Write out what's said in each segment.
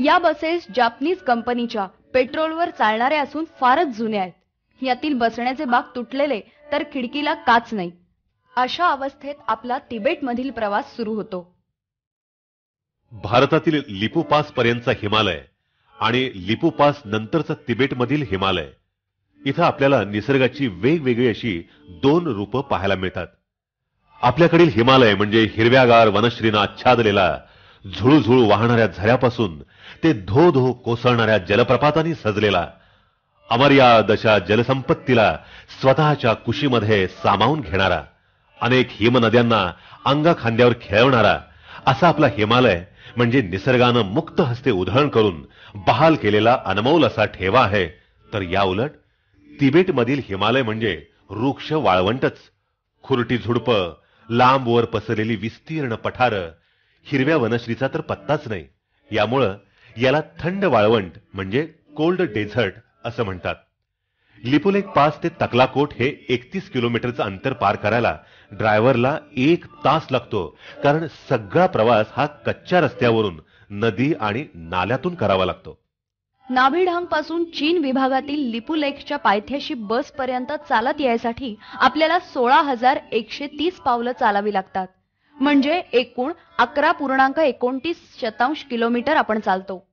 या buses Japanese कंपनीच्या पेट्रोलवर चालणाऱ्या असून फारच जुन्या आहेत। यातील बसण्याचे बाक तुटलेले तर खिडकीला काच नाही। अशा अवस्थेत आपला तिबेटमधील प्रवास सुरू होतो। भारतातील लिपू पास पर्यंतचा हिमालय आणि लिपू पास नंतरचा तिबेटमधील हिमालय, इथं आपल्याला निसर्गाची वेगवेगळी अशी दोन रूपं पाहायला मिळतात। आपल्याकडील हिमालय म्हणजे हिरव्यागार वनश्रीनं आच्छादलेला, झुळूझुळू वाहणाऱ्या झऱ्यापासून ते धो धो कोसळणाऱ्या जलप्रपातांनी सजलेला, अमर्याद अशा जलसंपत्तीला स्वतःच्या कुशीमध्ये सामावून घेणारा, अनेक हिमनद्यांना अंगा खांद्यावर खेळवणारा असा आपला हिमालय म्हणजे निसर्गानं मुक्त हस्ते उधळण करून बहाल केलेला अनमोल असा ठेवा आहे। तर या उलट तिबेटमधील हिमालय म्हणजे वृक्ष वाळवंटच, खुरटी झुडपं, लांब वर पसरलेली विस्तीर्ण पठारं, हिरव्या वनश्रीचा तर पत्ताच नाही। यामुळं याला थंड वाळवंट म्हणजे कोल्ड डेझर्ट असं म्हणतात। लिपुलेख पास ते तकलाकोट हे 31 किलोमीटरचं अंतर पार करायला ड्रायव्हरला 1 तास लागतो, कारण सगळा प्रवास हा कच्च्या रस्त्यावरून नदी आणि नाल्यातून करावा लागतो। नाभिढांग पासून चीन विभागातील लिपुलेखच्या पायथ्याशी बस पर्यंत चालत यायसाठी आपल्याला 16,130 पावलं चालावी लागतात, म्हणजे एकूण 11.29 किलोमीटर आपण चालतो।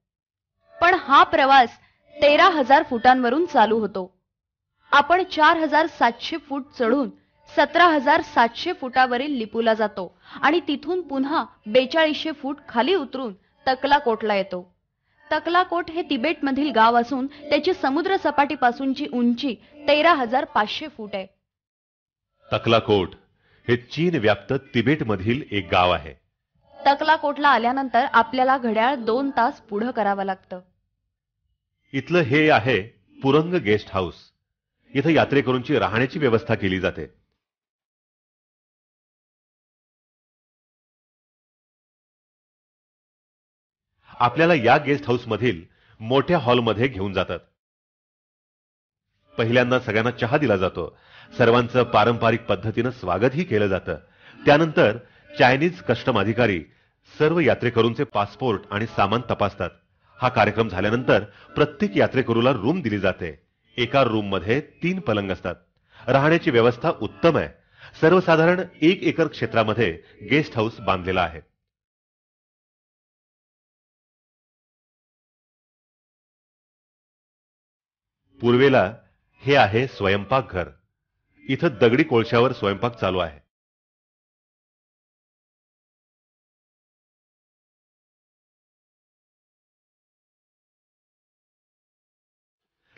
पण हा प्रवास 13,000 फुटांवरून चालू होतो। आपण 4,700 फूट चढून 17,700 फुटावरील लिपूला जातो आणि तिथून पुन्हा 4200 फूट खाली उतरून तकलाकोटला येतो। तकलाकोट हे तिबेटमधील गाव असून त्याची समुद्र सपाटीपासूनची उंची 13,500 फूट आहे। तकलाकोट हे चीन व्याप्त तिबेटमधील एक गाव आहे। तकलाकोटला आल्यानंतर आपल्याला घड्याळ 2 तास पुढे करावं लागतं। इथलं हे आहे पुरंग गेस्ट हाऊस। इथं यात्रेकरूंची राहण्याची व्यवस्था केली जाते। आपल्याला या गेस्ट हाऊस मधील मोठ्या हॉलमध्ये घेऊन जातात। पहिल्यांदा सगळ्यांना चहा दिला जातो, सर्वांचं पारंपरिक पद्धतीनं स्वागतही केलं जातं। त्यानंतर चायनीज कस्टम अधिकारी सर्व यात्रेकरूंचे पासपोर्ट आणि सामान तपासतात। हा कार्यक्रम झाल्यानंतर प्रत्येक यात्रेकरूला रूम दिली जाते। एका रूम मध्ये 3 पलंग असतात। राहण्याची व्यवस्था उत्तम आहे। सर्वसाधारण 1 एकर क्षेत्रामध्ये गेस्ट हाऊस बांधलेला आहे। पूर्वेला हे आहे स्वयंपाकघर। इथं दगडी कोळशावर स्वयंपाक चालू आहे।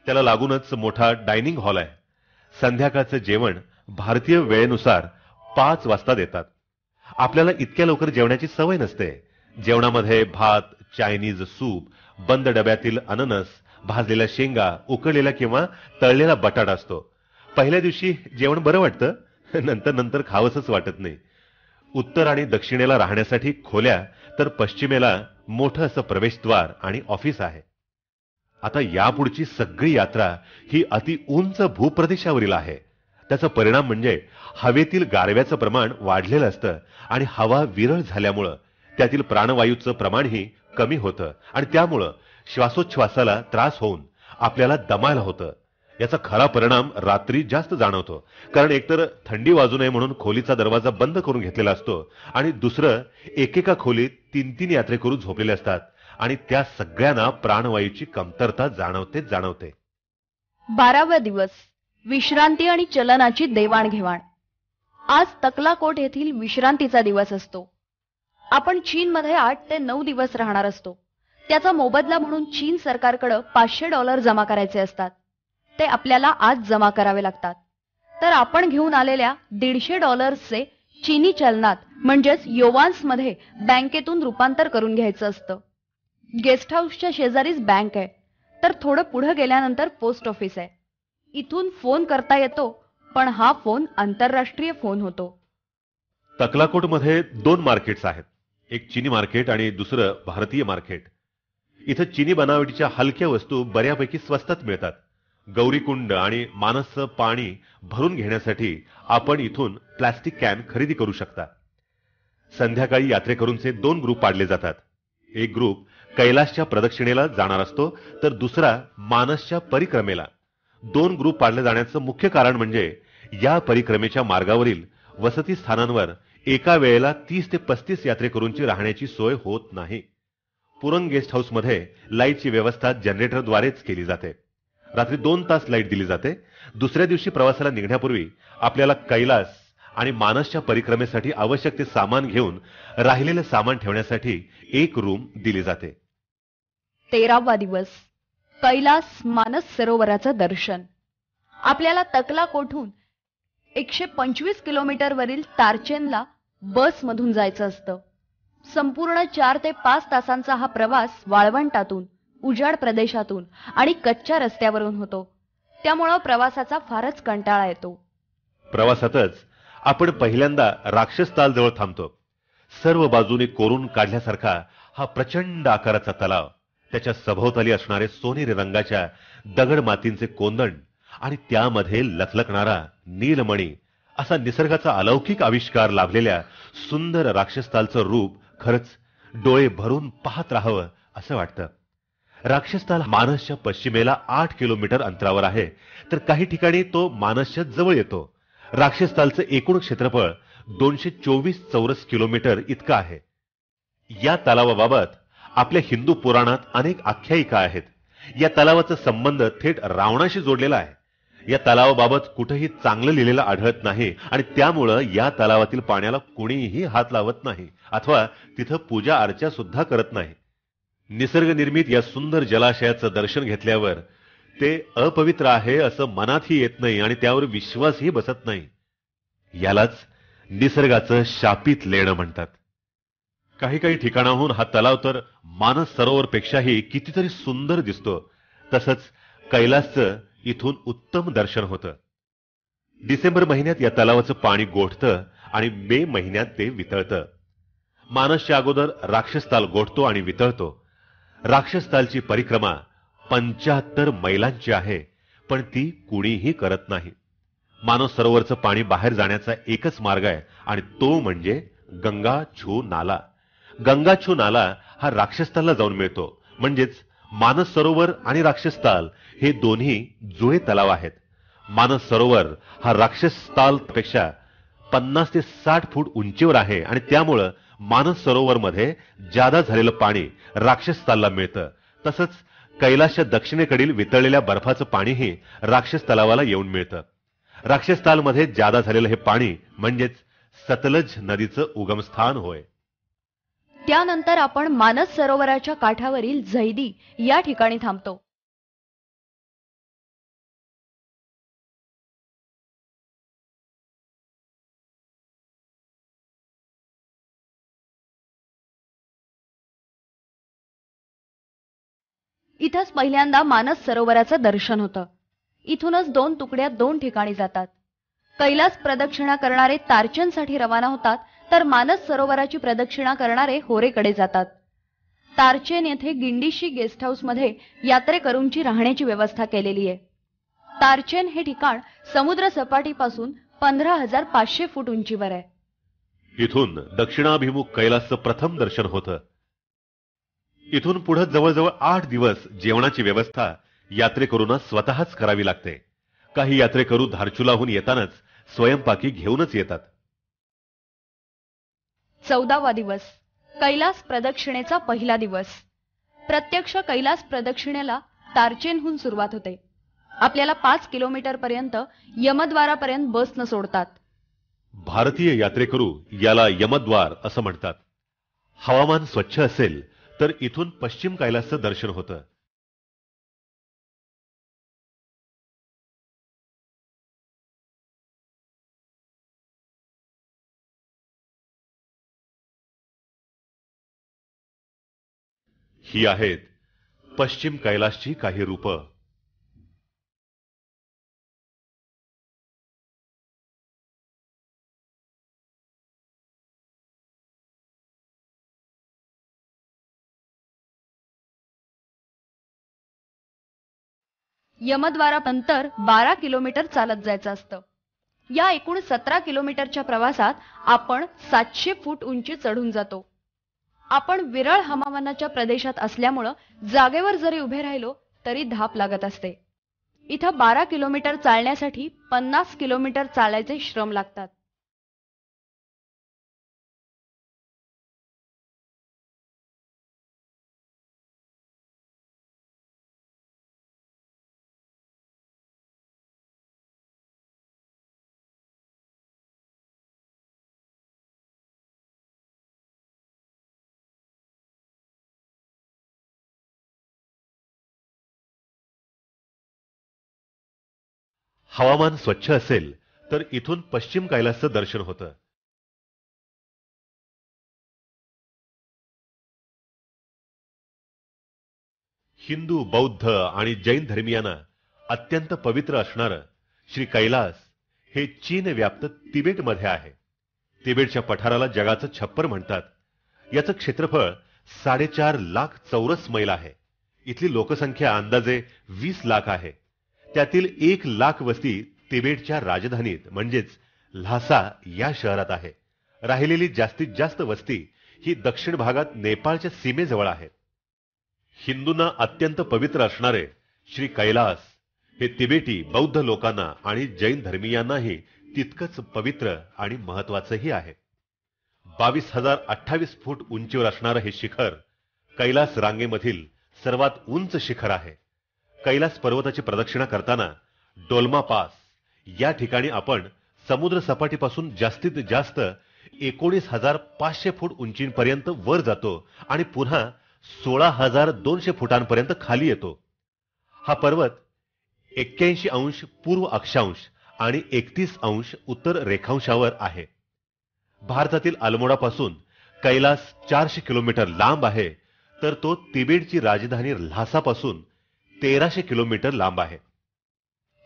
त्याला लागूनच मोठा डायनिंग हॉल आहे। संध्याकाळचं जेवण भारतीय वेळेनुसार 5 वाजता देतात। आपल्याला इतक्या लवकर जेवण्याची सवय नसते। जेवणामध्ये भात, चायनीज सूप, बंद डब्यातील अननस, भाजलेल्या शेंगा, उकडलेला किंवा तळलेला बटाटा असतो। पहिल्या दिवशी जेवण बरं वाटतं, नंतर नंतर खावंसच वाटत नाही। उत्तर आणि दक्षिणेला राहण्यासाठी खोल्या, तर पश्चिमेला मोठं असं प्रवेशद्वार आणि ऑफिस आहे। आता यापुढची सगळी यात्रा ही अति उंच भूप्रदेशावरील आहे। त्याचा परिणाम म्हणजे हवेतील गारव्याचं प्रमाण वाढलेलं असतं आणि हवा विरळ झाल्यामुळं त्यातील प्राणवायूचं प्रमाणही कमी होतं आणि त्यामुळं श्वासोच्छवासाला त्रास होऊन आपल्याला दमायला होतं। याचा खरा परिणाम रात्री जास्त जाणवतो, कारण एकतर थंडी वाजू नये म्हणून खोलीचा दरवाजा बंद करून घेतलेला असतो आणि दुसरं एकेका खोलीत 3-3 यात्रेकरू झोपलेले असतात आणि त्या सगळ्यांना प्राणवायूची कमतरता जाणवते। 12वा दिवस, विश्रांती आणि चलनाची देवाणघेवाण। आज तकलाकोट येथील विश्रांतीचा दिवस असतो। आपण चीनमध्ये 8 ते 9 दिवस राहणार असतो। त्याचा मोबदला म्हणून चीन सरकारकडे $500 जमा करायचे असतात। ते आपल्याला आज जमा करावे लागतात। तर आपण घेऊन आलेल्या $150चे चीनी चलनात म्हणजेच युआन्समध्ये बँकेतून रूपांतर करून घ्यायचं असतं। गेस्ट हाऊसच्या शेजारीच बँक आहे, तर थोडं पुढे गेल्यानंतर पोस्ट ऑफिस आहे। इथून फोन करता येतो, पण हा फोन आंतरराष्ट्रीय फोन होतो। तकलाकोटमध्ये 2 मार्केट्स आहेत, एक चीनी मार्केट आणि दुसरं भारतीय मार्केट। इथं चीनी बनावटीच्या हलक्या वस्तू बऱ्यापैकी स्वस्तात मिळतात। गौरीकुंड आणि मानसचं पाणी भरून घेण्यासाठी आपण इथून प्लास्टिक कॅन खरेदी करू शकता। संध्याकाळी यात्रेकरूंचे 2 ग्रुप पाडले जातात। एक ग्रुप कैलासच्या प्रदक्षिणेला जाणार असतो, तर दुसरा मानसच्या परिक्रमेला. 2 ग्रुप पाडले जाण्याचं मुख्य कारण म्हणजे या परिक्रमेच्या मार्गावरील वसती स्थानांवर एका वेळेला 30 ते 35 यात्रेकरूंची राहण्याची सोय होत नाही. पुरंग गेस्ट हाऊसमध्ये लाईटची व्यवस्था जनरेटरद्वारेच केली जाते. रात्री 2 तास लाईट दिली जाते. दुसऱ्या दिवशी प्रवासाला निघण्यापूर्वी आपल्याला कैलास आणि मानसच्या परिक्रमेसाठी आवश्यक ते सामान घेऊन राहिलेले सामान ठेवण्यासाठी एक रूम दिली जाते. 13वा दिवस, कैलास मानस सरोवराचं दर्शन. आपल्याला तकलाकोटहून 125 किलोमीटरवरील तारचेनला बसमधून जायचं असतं. संपूर्ण 4 ते 5 तासांचा हा प्रवास वाळवंटातून, उजाड प्रदेशातून आणि कच्च्या रस्त्यावरून होतो. त्यामुळं प्रवासाचा फारच कंटाळा येतो. प्रवासातच आपण पहिल्यांदा राक्षसताल जवळ थांबतो. सर्व बाजूने कोरून काढल्यासारखा हा प्रचंड आकाराचा तलाव, त्याच्या सभोवताली असणारे सोनेरी रंगाच्या दगड मातींचे कोंदण आणि त्यामध्ये लखलखणारा नीलमणी असा निसर्गाचा अलौकिक आविष्कार लाभलेल्या सुंदर राक्षसतालचं रूप खरंच डोळे भरून पाहत राहावं असं वाटतं. राक्षसताल मानसच्या पश्चिमेला 8 किलोमीटर अंतरावर आहे, तर काही ठिकाणी तो मानसच्या जवळ येतो. राक्षसतालचं एकूण क्षेत्रफळ 224 चौरस किलोमीटर इतकं आहे. या तलावाबाबत आपल्या हिंदू पुराणात अनेक आख्यायिका आहेत. या तलावाचा संबंध थेट रावणाशी जोडलेला आहे. या तलावाबाबत कुठेही चांगलं लिहिलेलं आढळत नाही आणि त्यामुळं या तलावातील पाण्याला कुणीही हात लावत नाही अथवा तिथं पूजा अर्चा सुद्धा करत नाही. निसर्गनिर्मित या सुंदर जलाशयाचं दर्शन घेतल्यावर ते अपवित्र आहे असं मनातही येत नाही आणि त्यावर विश्वासही बसत नाही. यालाच निसर्गाचं शापित लेणं म्हणतात. काही काही ठिकाणाहून हा तलाव तर मानस सरोवरपेक्षाही कितीतरी सुंदर दिसतो. तसंच कैलासचं इथून उत्तम दर्शन होतं. डिसेंबर महिन्यात या तलावाचं पाणी गोठतं आणि मे महिन्यात ते वितळतं. मानसच्या अगोदर राक्षसताल गोठतो आणि वितळतो. राक्षसतालची परिक्रमा 75 मैलांची आहे, पण ती कुणीही करत नाही. मानस सरोवरचं पाणी बाहेर जाण्याचा एकच मार्ग आहे आणि तो म्हणजे गंगाछू नाला. गंगाछू नाला हा राक्षसतालला जाऊन मिळतो. म्हणजेच मानस सरोवर आणि राक्षसताल हे दोन्ही जुळे तलाव आहेत. मानस सरोवर हा राक्षसतालपेक्षा 50 ते 60 फूट उंचीवर आहे आणि त्यामुळं मानस सरोवरमध्ये जादा झालेलं पाणी राक्षसतालला मिळतं. तसंच कैलासच्या दक्षिणेकडील वितळलेल्या बर्फाचं पाणीही राक्षस तलावाला येऊन मिळतं. राक्षसतालमध्ये जादा झालेलं हे पाणी म्हणजेच सतलज नदीचं उगमस्थान होय. त्यानंतर आपण मानस सरोवराच्या काठावरील झैदी या ठिकाणी थांबतो. इथंच पहिल्यांदा मानस सरोवराचं दर्शन होतं. इथूनच 2 तुकड्या 2 ठिकाणी जातात. कैलास प्रदक्षिणा करणारे तारचनसाठी रवाना होतात, तर मानस सरोवराची प्रदक्षिणा करणारे होरेकडे जातात. तारचेन येथे गिंडीशी गेस्ट हाऊस मध्ये यात्रेकरूंची राहण्याची व्यवस्था केलेली आहे. तारचेन हे ठिकाण समुद्र सपाटीपासून 15,500 फूट उंचीवर आहे. इथून दक्षिणाभिमुख कैलासचं प्रथम दर्शन होतं. इथून पुढे जवळजवळ 8 दिवस जेवणाची व्यवस्था यात्रेकरूंना स्वतःच करावी लागते. काही यात्रेकरू धारचुलाहून येतानाच स्वयंपाकी घेऊनच येतात. 14वा दिवस, कैलास प्रदक्षिणेचा पहिला दिवस. प्रत्यक्ष कैलास प्रदक्षिणेला तारचेनहून सुरुवात होते. आपल्याला 5 किलोमीटर पर्यंत यमद्वारापर्यंत बसनं सोडतात. भारतीय यात्रेकरू याला यमद्वार असं म्हणतात. हवामान स्वच्छ असेल तर इथून पश्चिम कैलासचं दर्शन होतं. ही आहेत पश्चिम कैलासची काही रूपं. यमद्वारानंतर 12 किलोमीटर चालत जायचं असतं. या एकूण 17 किलोमीटरच्या प्रवासात आपण 700 फूट उंची चढून जातो. आपण विरळ हवामानाच्या प्रदेशात असल्यामुळं जागेवर जरी उभे राहिलो तरी धाप लागत असते. इथं 12 किलोमीटर चालण्यासाठी 50 किलोमीटर चालायचे श्रम लागतात. हवामान स्वच्छ असेल तर इथून पश्चिम कैलासचं दर्शन होतं. हिंदू, बौद्ध आणि जैन धर्मियांना अत्यंत पवित्र असणारं श्री कैलास हे चीन व्याप्त तिबेटमध्ये आहे. तिबेटच्या पठाराला जगाचं छप्पर म्हणतात. याचं क्षेत्रफळ 4.5 लाख चौरस मैल आहे. इथली लोकसंख्या अंदाजे 20 लाख आहे. त्यातील 1 लाख वस्ती तिबेटच्या राजधानीत म्हणजेच ल्हासा या शहरात आहे. राहिलेली जास्तीत जास्त वस्ती ही दक्षिण भागात नेपाळच्या सीमेजवळ आहे. हिंदूंना अत्यंत पवित्र असणारे श्री कैलास हे तिबेटी बौद्ध लोकांना आणि जैन धर्मीयांनाही तितकंच पवित्र आणि महत्वाचंही आहे. 22,028 फूट उंचीवर असणारं हे शिखर कैलास रांगेमधील सर्वात उंच शिखर आहे. कैलास पर्वताची प्रदक्षिणा करताना डोलमा पास या ठिकाणी आपण समुद्र सपाटीपासून जास्तीत जास्त 19,500 फूट उंचीपर्यंत वर जातो आणि पुन्हा 16,200 फुटांपर्यंत खाली येतो. हा पर्वत 81 अंश पूर्व अक्षांश आणि 31 अंश उत्तर रेखांशावर आहे. भारतातील अल्मोडापासून कैलास 400 किलोमीटर लांब आहे, तर तो तिबेटची राजधानी ल्हासापासून 1300 किलोमीटर लांब आहे.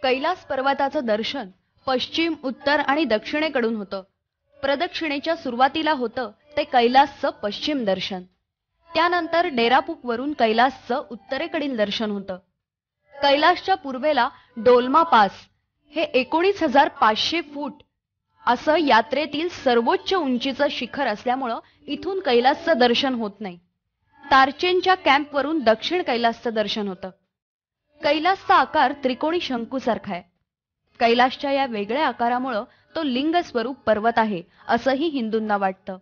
कैलास पर्वताचं दर्शन पश्चिम, उत्तर आणि दक्षिणेकडून होतं. प्रदक्षिणेच्या सुरुवातीला होतं ते कैलासचं पश्चिम दर्शन. त्यानंतर डेरापूक वरून कैलासचं उत्तरेकडील दर्शन होतं. कैलासच्या पूर्वेला डोलमा पास हे 19,500 फूट असं यात्रेतील सर्वोच्च उंचीचं शिखर असल्यामुळं इथून कैलासचं दर्शन होत नाही. तारचेनच्या कॅम्पवरून दक्षिण कैलासचं दर्शन होतं. कैलासचा आकार त्रिकोणी शंकूसारखा आहे. कैलासच्या या वेगळ्या आकारामुळं तो लिंग स्वरूप पर्वत आहे असंही हिंदूंना वाटतं.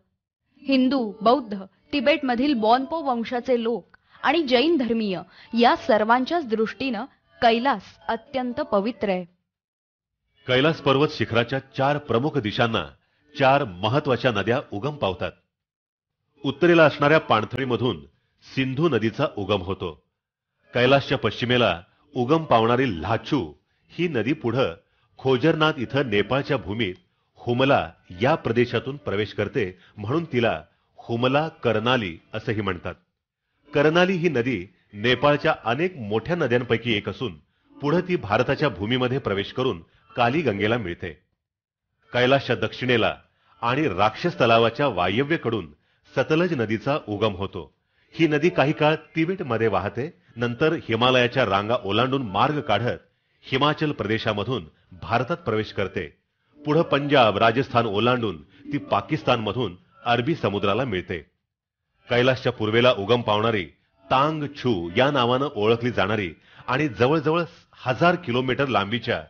हिंदू, बौद्ध, तिबेटमधील बॉनपो वंशाचे लोक आणि जैन धर्मीय या सर्वांच्याच दृष्टीनं कैलास अत्यंत पवित्र आहे. कैलास पर्वत शिखराच्या 4 प्रमुख दिशांना 4 महत्वाच्या नद्या उगम पावतात. उत्तरेला असणाऱ्या पाणथळीमधून सिंधू नदीचा उगम होतो. कैलासच्या पश्चिमेला उगम पावणारी ल्हाचू ही नदी पुढं खोजरनाथ इथं नेपाळच्या भूमीत हुमला या प्रदेशातून प्रवेश करते, म्हणून तिला हुमला कर्नाली असंही म्हणतात. कर्नाली ही नदी नेपाळच्या अनेक मोठ्या नद्यांपैकी एक असून पुढे ती भारताच्या भूमीमध्ये प्रवेश करून काली गंगेला मिळते. कैलासच्या दक्षिणेला आणि राक्षस तलावाच्या वायव्येकडून सतलज नदीचा उगम होतो. ही नदी काही काळ तिबेटमध्ये वाहते, नंतर हिमालयाच्या रांगा ओलांडून मार्ग काढत हिमाचल प्रदेशामधून भारतात प्रवेश करते. पुढे पंजाब, राजस्थान ओलांडून ती पाकिस्तानमधून अरबी समुद्राला मिळते. कैलासच्या पूर्वेला उगम पावणारी तांग छू या नावानं ओळखली जाणारी आणि जवळजवळ 1000 किलोमीटर लांबीच्या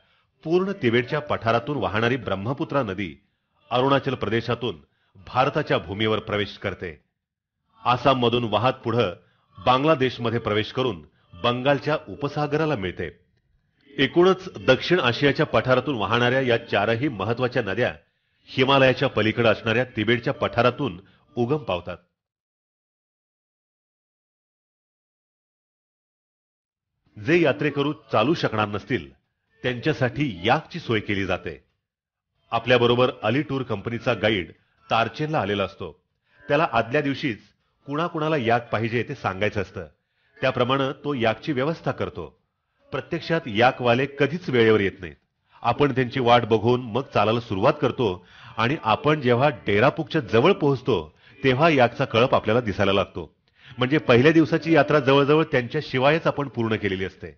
पूर्ण तिबेटच्या पठारातून वाहणारी ब्रह्मपुत्रा नदी अरुणाचल प्रदेशातून भारताच्या भूमीवर प्रवेश करते. आसाममधून वाहत पुढे बांगलादेशमध्ये प्रवेश करून बंगालच्या उपसागराला मिळते. एकूणच दक्षिण आशियाच्या पठारातून वाहणाऱ्या या 4ही महत्वाच्या नद्या हिमालयाच्या पलीकडे असणाऱ्या तिबेटच्या पठारातून उगम पावतात. जे यात्रेकरू चालू शकणार नसतील त्यांच्यासाठी याकची सोय केली जाते. आपल्याबरोबर अली टूर कंपनीचा गाईड तारचेनला आलेला असतो. त्याला आदल्या दिवशीच कुणाकुणाला याक पाहिजे ते सांगायचं असतं. त्याप्रमाणे तो याकची व्यवस्था करतो. प्रत्यक्षात याकवाले कधीच वेळेवर येत नाहीत. आपण त्यांची वाट बघून मग चालायला सुरुवात करतो आणि आपण जेव्हा डेरापूकच्या जवळ पोहोचतो तेव्हा याकचा कळप आपल्याला दिसायला लागतो. म्हणजे पहिल्या दिवसाची यात्रा जवळजवळ त्यांच्या शिवायच आपण पूर्ण केलेली असते.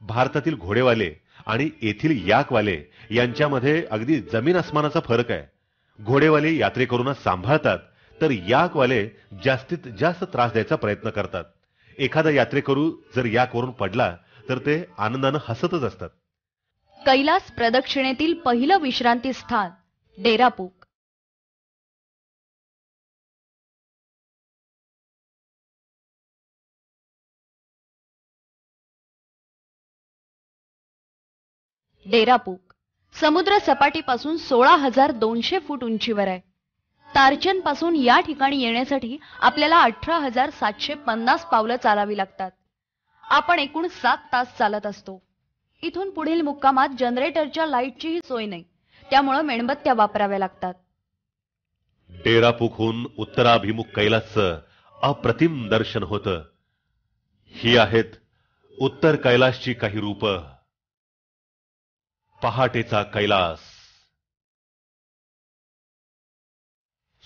भारतातील घोडेवाले आणि येथील याकवाले यांच्यामध्ये अगदी जमीन आसमानाचा फरक आहे. घोडेवाले यात्रेकरूंना सांभाळतात, तर याकवाले जास्तीत जास्त त्रास द्यायचा प्रयत्न करतात. एखादा यात्रेकरू जर याकवरून पडला तर ते आनंदानं हसतच असतात. कैलास प्रदक्षिणेतील पहिलं विश्रांती स्थान डेरापूक. डेरापूक समुद्र सपाटीपासून 16,200 फूट उंचीवर आहे. तारचन पासून या ठिकाणी येण्यासाठी आपल्याला 18,750 पावलं चालावी लागतात. आपण एकूण 7 तास चालत असतो. इथून पुढील मुक्कामात जनरेटरच्या लाईटचीही सोय नाही, त्यामुळे मेणबत्त्या वापराव्या लागतात. डेरापूकहून उत्तराभिमुख कैलासचं अप्रतिम दर्शन होतं. ही आहेत उत्तर कैलासची काही रूप. पहाटेचा कैलास,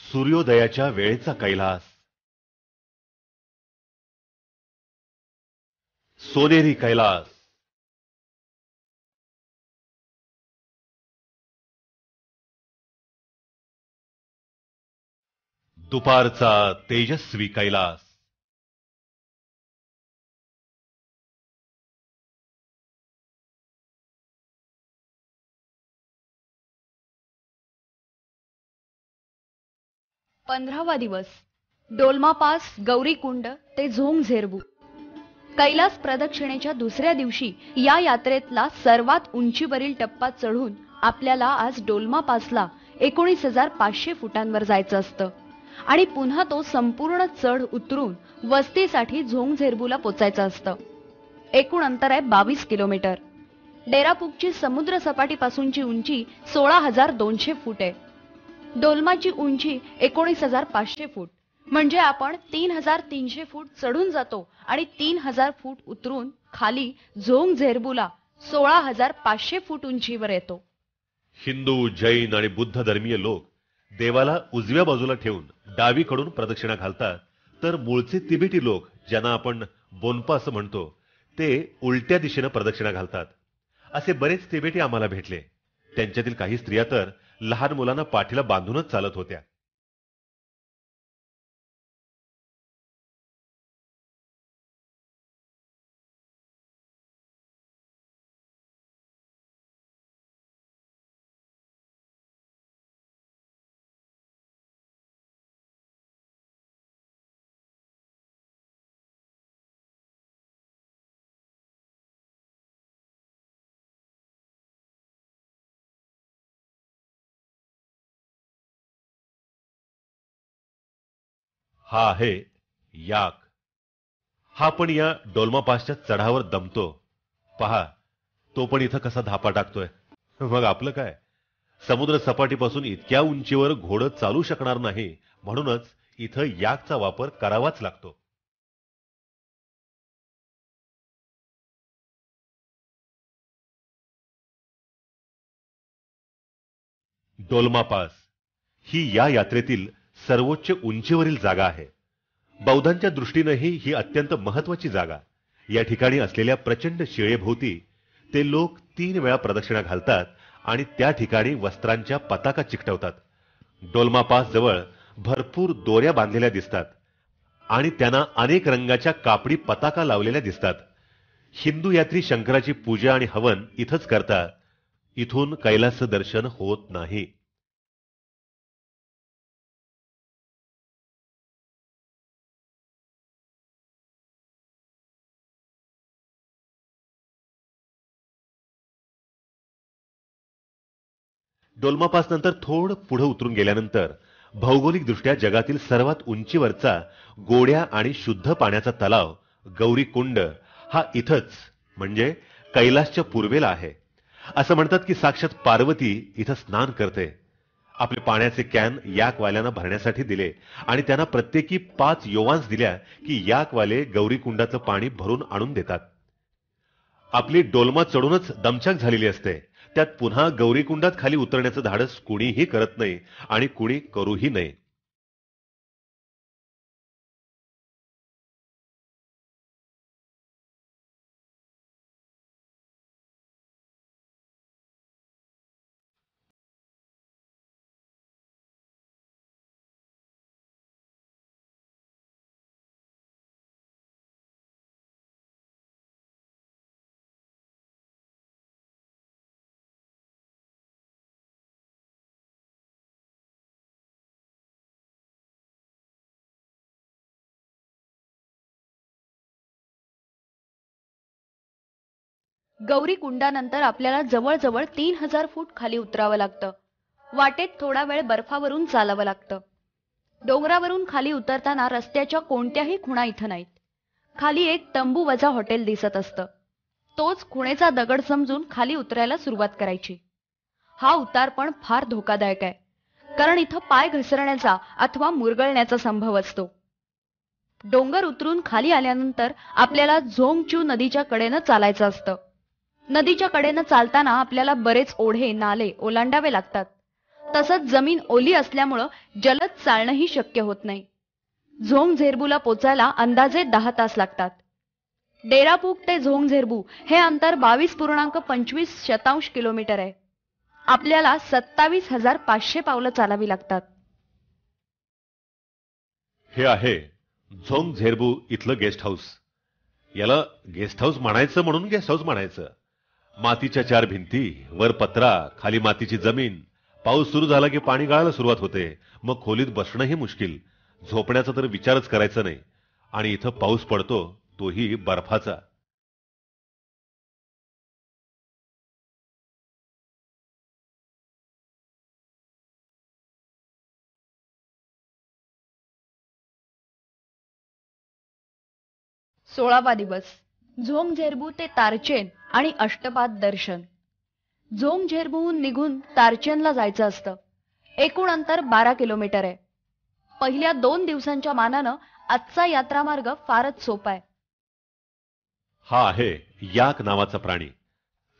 सूर्योदयाच्या वेळेचा कैलास, सोनेरी कैलास, दुपारचा तेजस्वी कैलास, पंधरावा दिवस डोलमा पास, गौरीकुंड ते झोंग झेरबू. कैलास प्रदक्षिणेच्या दुसऱ्या दिवशी या यात्रेतला सर्वात उंचीवरील टप्पा चढून आपल्याला आज डोलमा पासला 19,500 फुटांवर जायचं असतं आणि पुन्हा तो संपूर्ण चढ उतरून वस्तीसाठी झोंग झेरबूला पोचायचं असतं. एकूण अंतर आहे 22 किलोमीटर. डेरापूकची समुद्र सपाटीपासूनची उंची 16,200 फूट आहे. डोलमाची उंची 19,500 फूट, म्हणजे आपण 3,300 फूट चढून जातो आणि 3,000 फूट उतरून खाली झोंग झेरबूला 16,500 फूट उंचीवर येतो. हिंदू, जैन आणि बुद्ध धर्मीय लोक देवाला उजव्या बाजूला ठेवून डावीकडून प्रदक्षिणा घालतात, तर मूळचे तिबेटी लोक, ज्यांना आपण बोनपा असं म्हणतो, ते उलट्या दिशेनं प्रदक्षिणा घालतात. असे बरेच तिबेटी आम्हाला भेटले. त्यांच्यातील काही स्त्रिया तर लहान मुलांना पाठीला बांधूनच चालत होत्या. हा आहे याक. हा पण या डोलमा पासच्या चढावर दमतो. पहा, तो पण इथं कसा धापा टाकतोय. मग आपलं काय, समुद्र सपाटीपासून इतक्या उंचीवर घोडं चालू शकणार नाही, म्हणूनच इथं याकचा वापर करावाच लागतो. डोलमा पास ही या यात्रेतील सर्वोच्च उंचीवरील जागा आहे. बौद्धांच्या दृष्टीनेही ही अत्यंत महत्वाची जागा. या ठिकाणी असलेल्या प्रचंड शिळेभोवती ते लोक 3 वेळा प्रदक्षिणा घालतात आणि त्या ठिकाणी वस्त्रांच्या पताका चिकटवतात. डोलमा पास जवळ भरपूर दोऱ्या बांधलेल्या दिसतात आणि त्यांना अनेक रंगाच्या कापडी पताका लावलेल्या दिसतात. हिंदू यात्री शंकराची पूजा आणि हवन इथंच करतात. इथून कैलासचं दर्शन होत नाही. डोलमा पास नंतर थोडं पुढे उतरून गेल्यानंतर भौगोलिकदृष्ट्या जगातील सर्वात उंचीवरचा गोड्या आणि शुद्ध पाण्याचा तलाव गौरी कुंड हा इथंच, म्हणजे कैलासच्या पूर्वेला आहे. असं म्हणतात की साक्षात पार्वती इथं स्नान करते. आपले पाण्याचे कॅन याकवाल्यांना भरण्यासाठी दिले आणि त्यांना प्रत्येकी 5 योवान्स दिल्या की याकवाले गौरी कुंडाचं पाणी भरून आणून देतात. आपली डोलमा चढूनच दमछाक झालेली असते, त्यात पुन्हा गौरीकुंडात खाली उतरण्याचं धाडस कुणीही करत नाही आणि कुणी करूही नये. गौरी कुंडानंतर आपल्याला जवळजवळ 3000 फूट खाली उतरावं लागतं. वाटेत थोडा वेळ बर्फावरून चालावं लागतं. डोंगरावरून खाली उतरताना रस्त्याच्या कोणत्याही खुणा इथं नाहीत. खाली एक तंबू वजा हॉटेल दिसत असतं. तोच खुणेचा दगड समजून खाली उतरायला सुरुवात करायची. हा उतार पण फार धोकादायक आहे, कारण इथं पाय घसरण्याचा अथवा मुरगळण्याचा संभव असतो. डोंगर उतरून खाली आल्यानंतर आपल्याला झोंगचू नदीच्या कडेनं चालायचं असतं. नदीच्या कडेनं चालताना आपल्याला बरेच ओढे नाले ओलांडावे लागतात. तसंच जमीन ओली असल्यामुळं जलद चालणंही शक्य होत नाही. झोंगझेरबूला पोचायला अंदाजे 10 तास लागतात. डेरापूक ते झोंगझेरबू हे अंतर 22.25 किलोमीटर आहे. आपल्याला 27,500 पावलं चालावी लागतात. हे आहे झोंगझेरबू इथलं गेस्ट हाऊस. याला गेस्ट हाऊस म्हणायचं म्हणून गेस्ट हाऊस म्हणायचं. मातीच्या 4 भिंती, वर पत्रा, खाली मातीची जमीन. पाऊस सुरू झाला की पाणी गळायला सुरुवात होते. मग खोलीत बसणंही मुश्किल. झोपण्याचा तर विचारच करायचा नाही. आणि इथं पाऊस पडतो, तोही बर्फाचा. सोळावा दिवस. झोंगझेरबू ते तारचेन आणि अष्टपाद दर्शन. झोंगझेरबूहून निघून तारचेनला जायचं असतं. एकूण अंतर 12 किलोमीटर आहे. पहिल्या 2 दिवसांच्या मानानं आजचा यात्रामार्ग फारच सोपा आहे. हा आहे याक नावाचा प्राणी.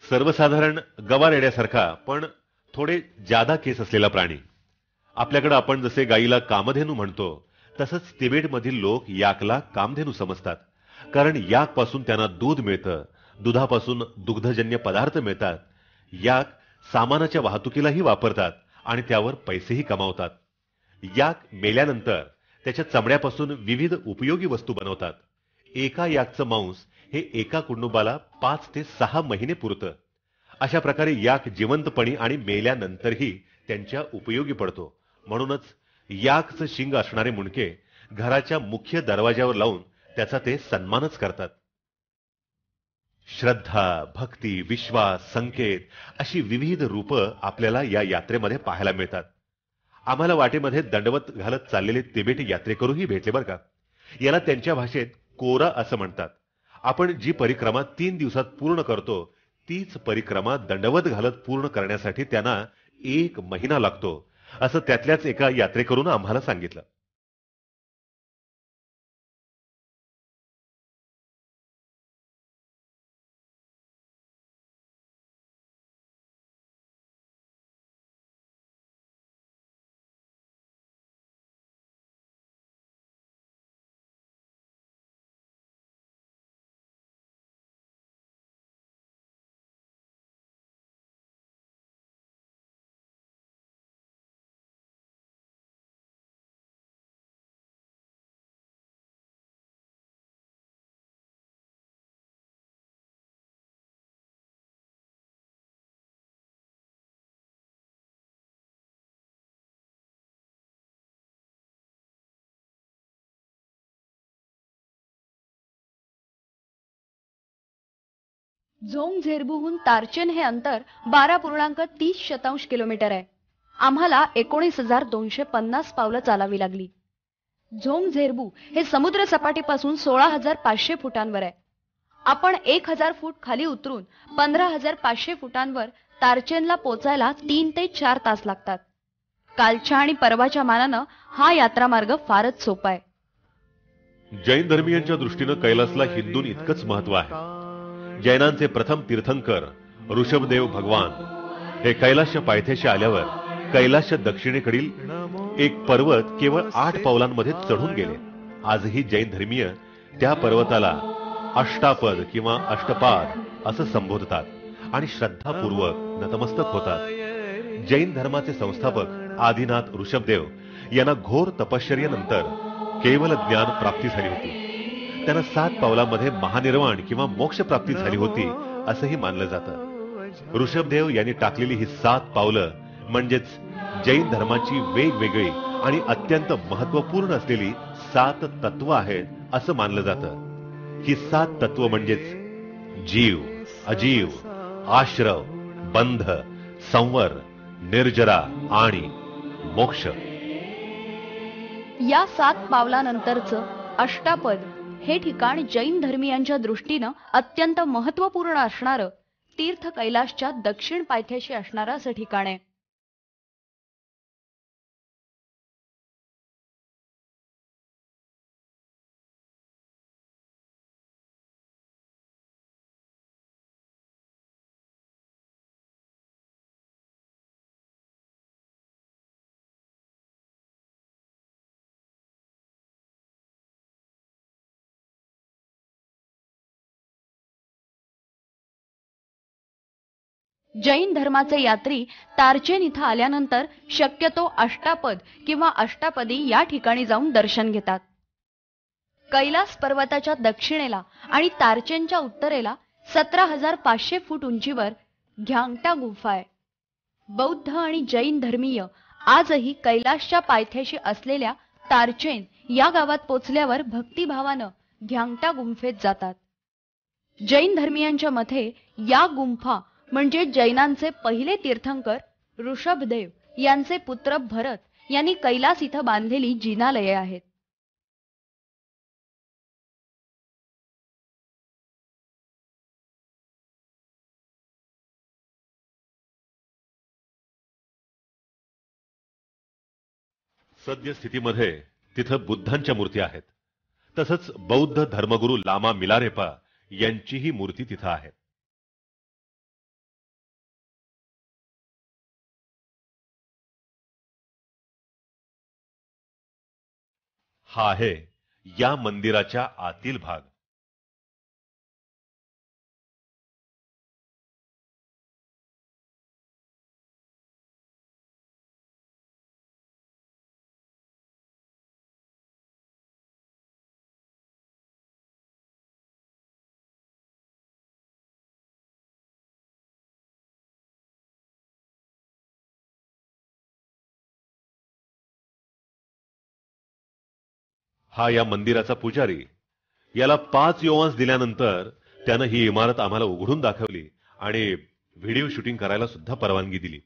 सर्वसाधारण गवारेड्यासारखा पण थोडे जादा केस असलेला प्राणी. आपल्याकडे आपण जसे गाईला कामधेनू म्हणतो, तसंच तिबेटमधील लोक याकला कामधेनू समजतात. कारण याक पासून त्यांना दूध मिळतं. दुधापासून दुग्धजन्य पदार्थ मिळतात. याक सामानाच्या वाहतुकीलाही वापरतात आणि त्यावर पैसेही कमावतात. याक मेल्यानंतर त्याच्या चमड्यापासून विविध उपयोगी वस्तू बनवतात. एका याकचं मांस हे एका कुटुंबाला 5 ते 6 महिने पुरतं. अशा प्रकारे याक जिवंतपणी आणि मेल्यानंतरही त्यांच्या उपयोगी पडतो. म्हणूनच याकचं शिंग असणारे मुंडके घराच्या मुख्य दरवाजावर लावून त्याचा ते सन्मानच करतात. श्रद्धा, भक्ती, विश्वास, संकेत अशी विविध रूपं आपल्याला या यात्रेमध्ये पाहायला मिळतात. आम्हाला वाटेमध्ये दंडवत घालत चाललेले तिबेटी यात्रेकरूही भेटले बरं का. याला त्यांच्या भाषेत कोरा असं म्हणतात. आपण जी परिक्रमा 3 दिवसात पूर्ण करतो, तीच परिक्रमा दंडवत घालत पूर्ण करण्यासाठी त्यांना 1 महिना लागतो, असं त्यातल्याच एका यात्रेकरूनं आम्हाला सांगितलं. झोंगझेरबूहून तारचेन हे अंतर 12.30 किलोमीटर आहे. आम्हाला 19,250 पावलं चालावी लागली. झोंगझेरबू हे समुद्र सपाटीपासून 16,500 फुटांवर आहे. आपण 1,000 फूट खाली उतरून 15,500 फुटांवर तारचेनला पोचायला 3 ते 4 तास लागतात. कालच्या आणि परवाच्या मानानं हा यात्रामार्ग फारच सोपा आहे. जैन धर्मीयांच्या दृष्टीनं कैलासला हिंदून इतकंच महत्व आहे. जैनांचे प्रथम तीर्थंकर ऋषभदेव भगवान हे कैलासच्या पायथ्याशी आल्यावर कैलासच्या दक्षिणेकडील एक पर्वत केवळ 8 पावलांमध्ये चढून गेले. आजही जैन धर्मीय त्या पर्वताला अष्टापद किंवा अष्टपाद असं संबोधतात आणि श्रद्धापूर्वक नतमस्तक होतात. जैन धर्माचे संस्थापक आदिनाथ ऋषभदेव यांना घोर तपश्चर्येनंतर केवल ज्ञान प्राप्ती झाली होती. त्यांना 7 पावलांमध्ये महानिर्वाण किंवा मोक्ष प्राप्ती झाली होती असंही मानलं जातं. ऋषभदेव यांनी टाकलेली ही 7 पावलं म्हणजेच जैन धर्माची वेगवेगळी आणि अत्यंत महत्वपूर्ण असलेली 7 तत्व आहेत असं मानलं जातं. ही 7 तत्व म्हणजेच जीव, अजीव, आश्रव, बंध, संवर, निर्जरा आणि मोक्ष. या 7 पावलानंतरचं अष्टापद हे ठिकाण जैन धर्मीयांच्या दृष्टीनं अत्यंत महत्त्वपूर्ण असणारं तीर्थ कैलासच्या दक्षिण पायथ्याशी असणारं असं ठिकाण आहे. जैन धर्माचे यात्री तारचेन इथं आल्यानंतर शक्यतो अष्टापद किंवा अष्टापदी या ठिकाणी जाऊन दर्शन घेतात. कैलास पर्वताच्या दक्षिणेला आणि तारचेनच्या उत्तरेला 17,500 फूट उंचीवर घ्यांगटा गुंफा आहे. बौद्ध आणि जैन धर्मीय आजही कैलासच्या पायथ्याशी असलेल्या तारचेन या गावात पोचल्यावर भक्तिभावानं घ्यांगटा गुंफेत जातात. जैन धर्मीयांच्या मते या गुंफा म्हणजे जैनांचे पहिले तीर्थंकर ऋषभदेव यांचे पुत्र भरत यांनी कैलास इथं बांधलेली जिनालये आहेत. सद्यस्थितीमध्ये तिथं बुद्धांच्या मूर्ती आहेत. तसंच बौद्ध धर्मगुरू लामा मिलारेपा यांचीही मूर्ती तिथं आहे. हा आहे या मंदिराच्या आतील भाग. हा या मंदिराचा पुजारी. याला 5 योवांस दिल्यानंतर त्यानं ही इमारत आम्हाला उघडून दाखवली आणि व्हिडिओ शूटिंग करायला सुद्धा परवानगी दिली.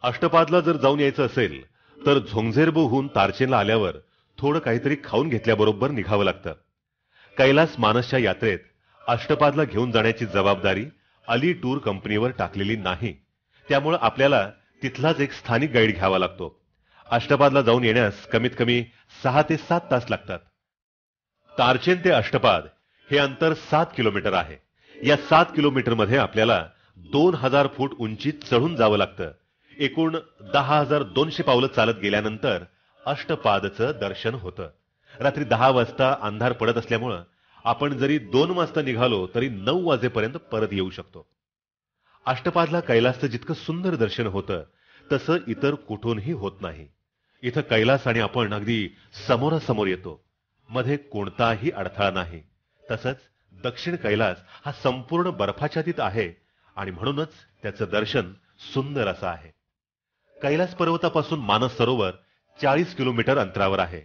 अष्टपादला जर जाऊन यायचं असेल तर झोंगझेरबोहून तारचेनला आल्यावर थोडं काहीतरी खाऊन घेतल्याबरोबर निघावं लागतं. कैलास मानसच्या यात्रेत अष्टपादला घेऊन जाण्याची जबाबदारी अली टूर कंपनीवर टाकलेली नाही. त्यामुळे आपल्याला तिथलाच एक स्थानिक गाईड घ्यावा लागतो. अष्टपादला जाऊन येण्यास कमीत कमी 6 ते 7 तास लागतात. तारचेन ते अष्टपाद हे अंतर 7 किलोमीटर आहे. या 7 किलोमीटरमध्ये आपल्याला 2000 फूट उंचीत चढून जावं लागतं. एकूण 10,200 पावलं चालत गेल्यानंतर अष्टपादचं दर्शन होतं. रात्री 10 वाजता अंधार पडत असल्यामुळं आपण जरी 2 वाजता निघालो तरी 9 वाजेपर्यंत परत येऊ शकतो. अष्टपादला कैलासचं जितकं सुंदर दर्शन होतं तसं इतर कुठूनही होत नाही. इथं कैलास आणि आपण अगदी समोरासमोर येतो. मध्ये कोणताही अडथळा नाही. तसंच दक्षिण कैलास हा संपूर्ण बर्फाच्छादित आहे आणि म्हणूनच त्याचं दर्शन सुंदर असं आहे. कैलास पर्वतापासून मानस सरोवर 40 किलोमीटर अंतरावर आहे.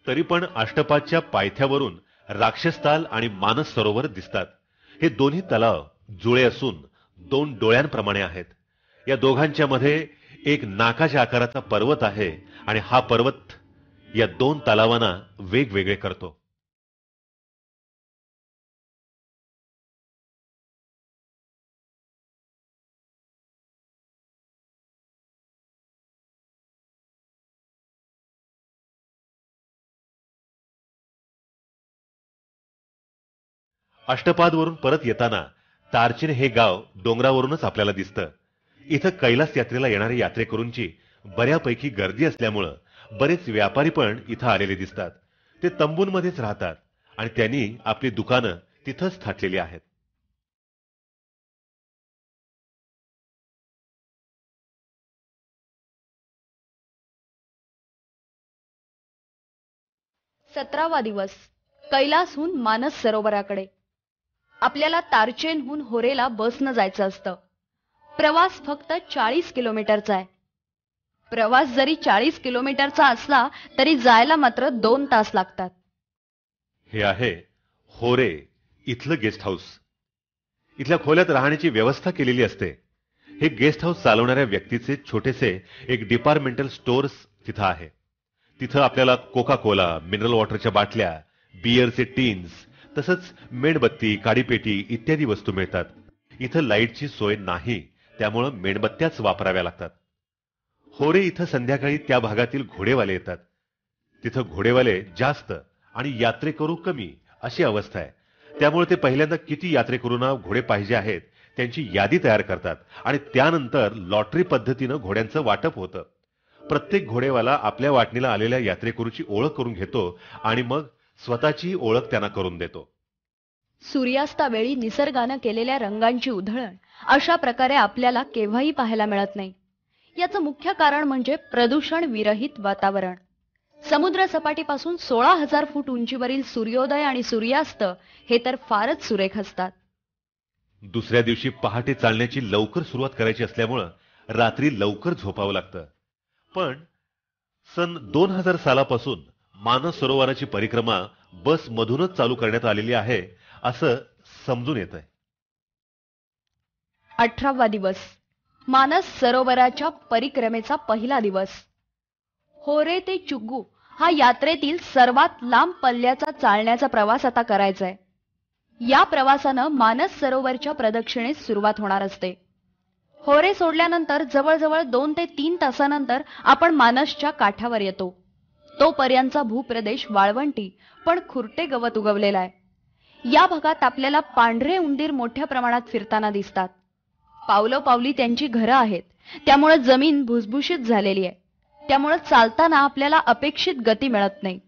तरी पण अष्टपादच्या पायथ्यावरून राक्षसताल आणि मानस सरोवर दिसतात. हे दोन्ही तलाव जुळे असून 2 डोळ्यांप्रमाणे आहेत. या दोघांच्या मध्ये एक नाकाच्या आकाराचा पर्वत आहे आणि हा पर्वत या 2 तलावांना वेगवेगळे करतो. अष्टपादवरून परत येताना तारचेन हे गाव डोंगरावरूनच आपल्याला दिसतं. इथं कैलास यात्रेला येणाऱ्या यात्रेकरूंची बऱ्यापैकी गर्दी असल्यामुळं बरेच व्यापारी पण इथं आलेले दिसतात. ते तंबूंमध्येच राहतात आणि त्यांनी आपली दुकानं तिथंच थाटलेली आहेत. सतरावा दिवस. कैलासहून मानस सरोवराकडे. आपल्याला तारचेनहून होरेला बसनं जायचं असतं. प्रवास फक्त 40 किलोमीटरचा आहे. प्रवास जरी 40 किलोमीटरचा असला तरी जायला मात्र 2 तास लागतात. हे आहे होरे इथलं गेस्ट हाऊस. इथल्या खोल्यात राहण्याची व्यवस्था केलेली असते. हे गेस्ट हाऊस चालवणाऱ्या व्यक्तीचे छोटेसे एक डिपार्टमेंटल स्टोअर्स तिथं आहे. तिथं आपल्याला कोका कोला, मिनरल वॉटरच्या बाटल्या, बिअरचे टीन्स, तसंच मेणबत्ती, काडीपेटी इत्यादी वस्तू मिळतात. इथं लाईटची सोय नाही, त्यामुळं मेणबत्त्याच वापराव्या लागतात. होरे इथं संध्याकाळी त्या भागातील घोडेवाले येतात. तिथं घोडेवाले जास्त आणि यात्रेकरू कमी अशी अवस्था आहे. त्यामुळे ते पहिल्यांदा किती यात्रेकरूंना घोडे पाहिजे आहेत त्यांची यादी तयार करतात आणि त्यानंतर लॉटरी पद्धतीनं घोड्यांचं वाटप होतं. प्रत्येक घोडेवाला आपल्या वाटणीला आलेल्या यात्रेकरूची ओळख करून घेतो आणि मग स्वतःची ओळख त्यांना करून देतो. सूर्यास्तावेळी निसर्गानं केलेल्या रंगांची उधळण अशा प्रकारे आपल्याला केव्हाही पाहायला मिळत नाही. याचं मुख्य कारण म्हणजे प्रदूषण विरहित वातावरण. समुद्र सपाटीपासून 16,000 फूट उंचीवरील सूर्योदय आणि सूर्यास्त हे तर फारच सुरेख असतात. दुसऱ्या दिवशी पहाटे चालण्याची लवकर सुरुवात करायची असल्यामुळं रात्री लवकर झोपावं लागतं. पण सन 2000 सालापासून मानस सरोवराची परिक्रमा बस मधूनच चालू करण्यात आलेली आहे असं समजून येतंय. 18वा दिवस, मानस सरोवराच्या परिक्रमेचा पहिला दिवस. होरे ते चुग्गू हा यात्रेतील सर्वात लांब पल्ल्याचा चालण्याचा प्रवास आता करायचा आहे. या प्रवासानं मानस सरोवरच्या प्रदक्षिणेस सुरुवात होणार असते. होरे सोडल्यानंतर जवळजवळ 2 ते 3 तासानंतर आपण मानसच्या काठावर येतो. तोपर्यंतचा भूप्रदेश वाळवंटी पण खुरटे गवत उगवलेला आहे. या भागात आपल्याला पांढरे उंदीर मोठ्या प्रमाणात फिरताना दिसतात. पावलोपावली त्यांची घरं आहेत, त्यामुळे जमीन भुसभुशीत झालेली आहे. त्यामुळे चालताना आपल्याला अपेक्षित गती मिळत नाही.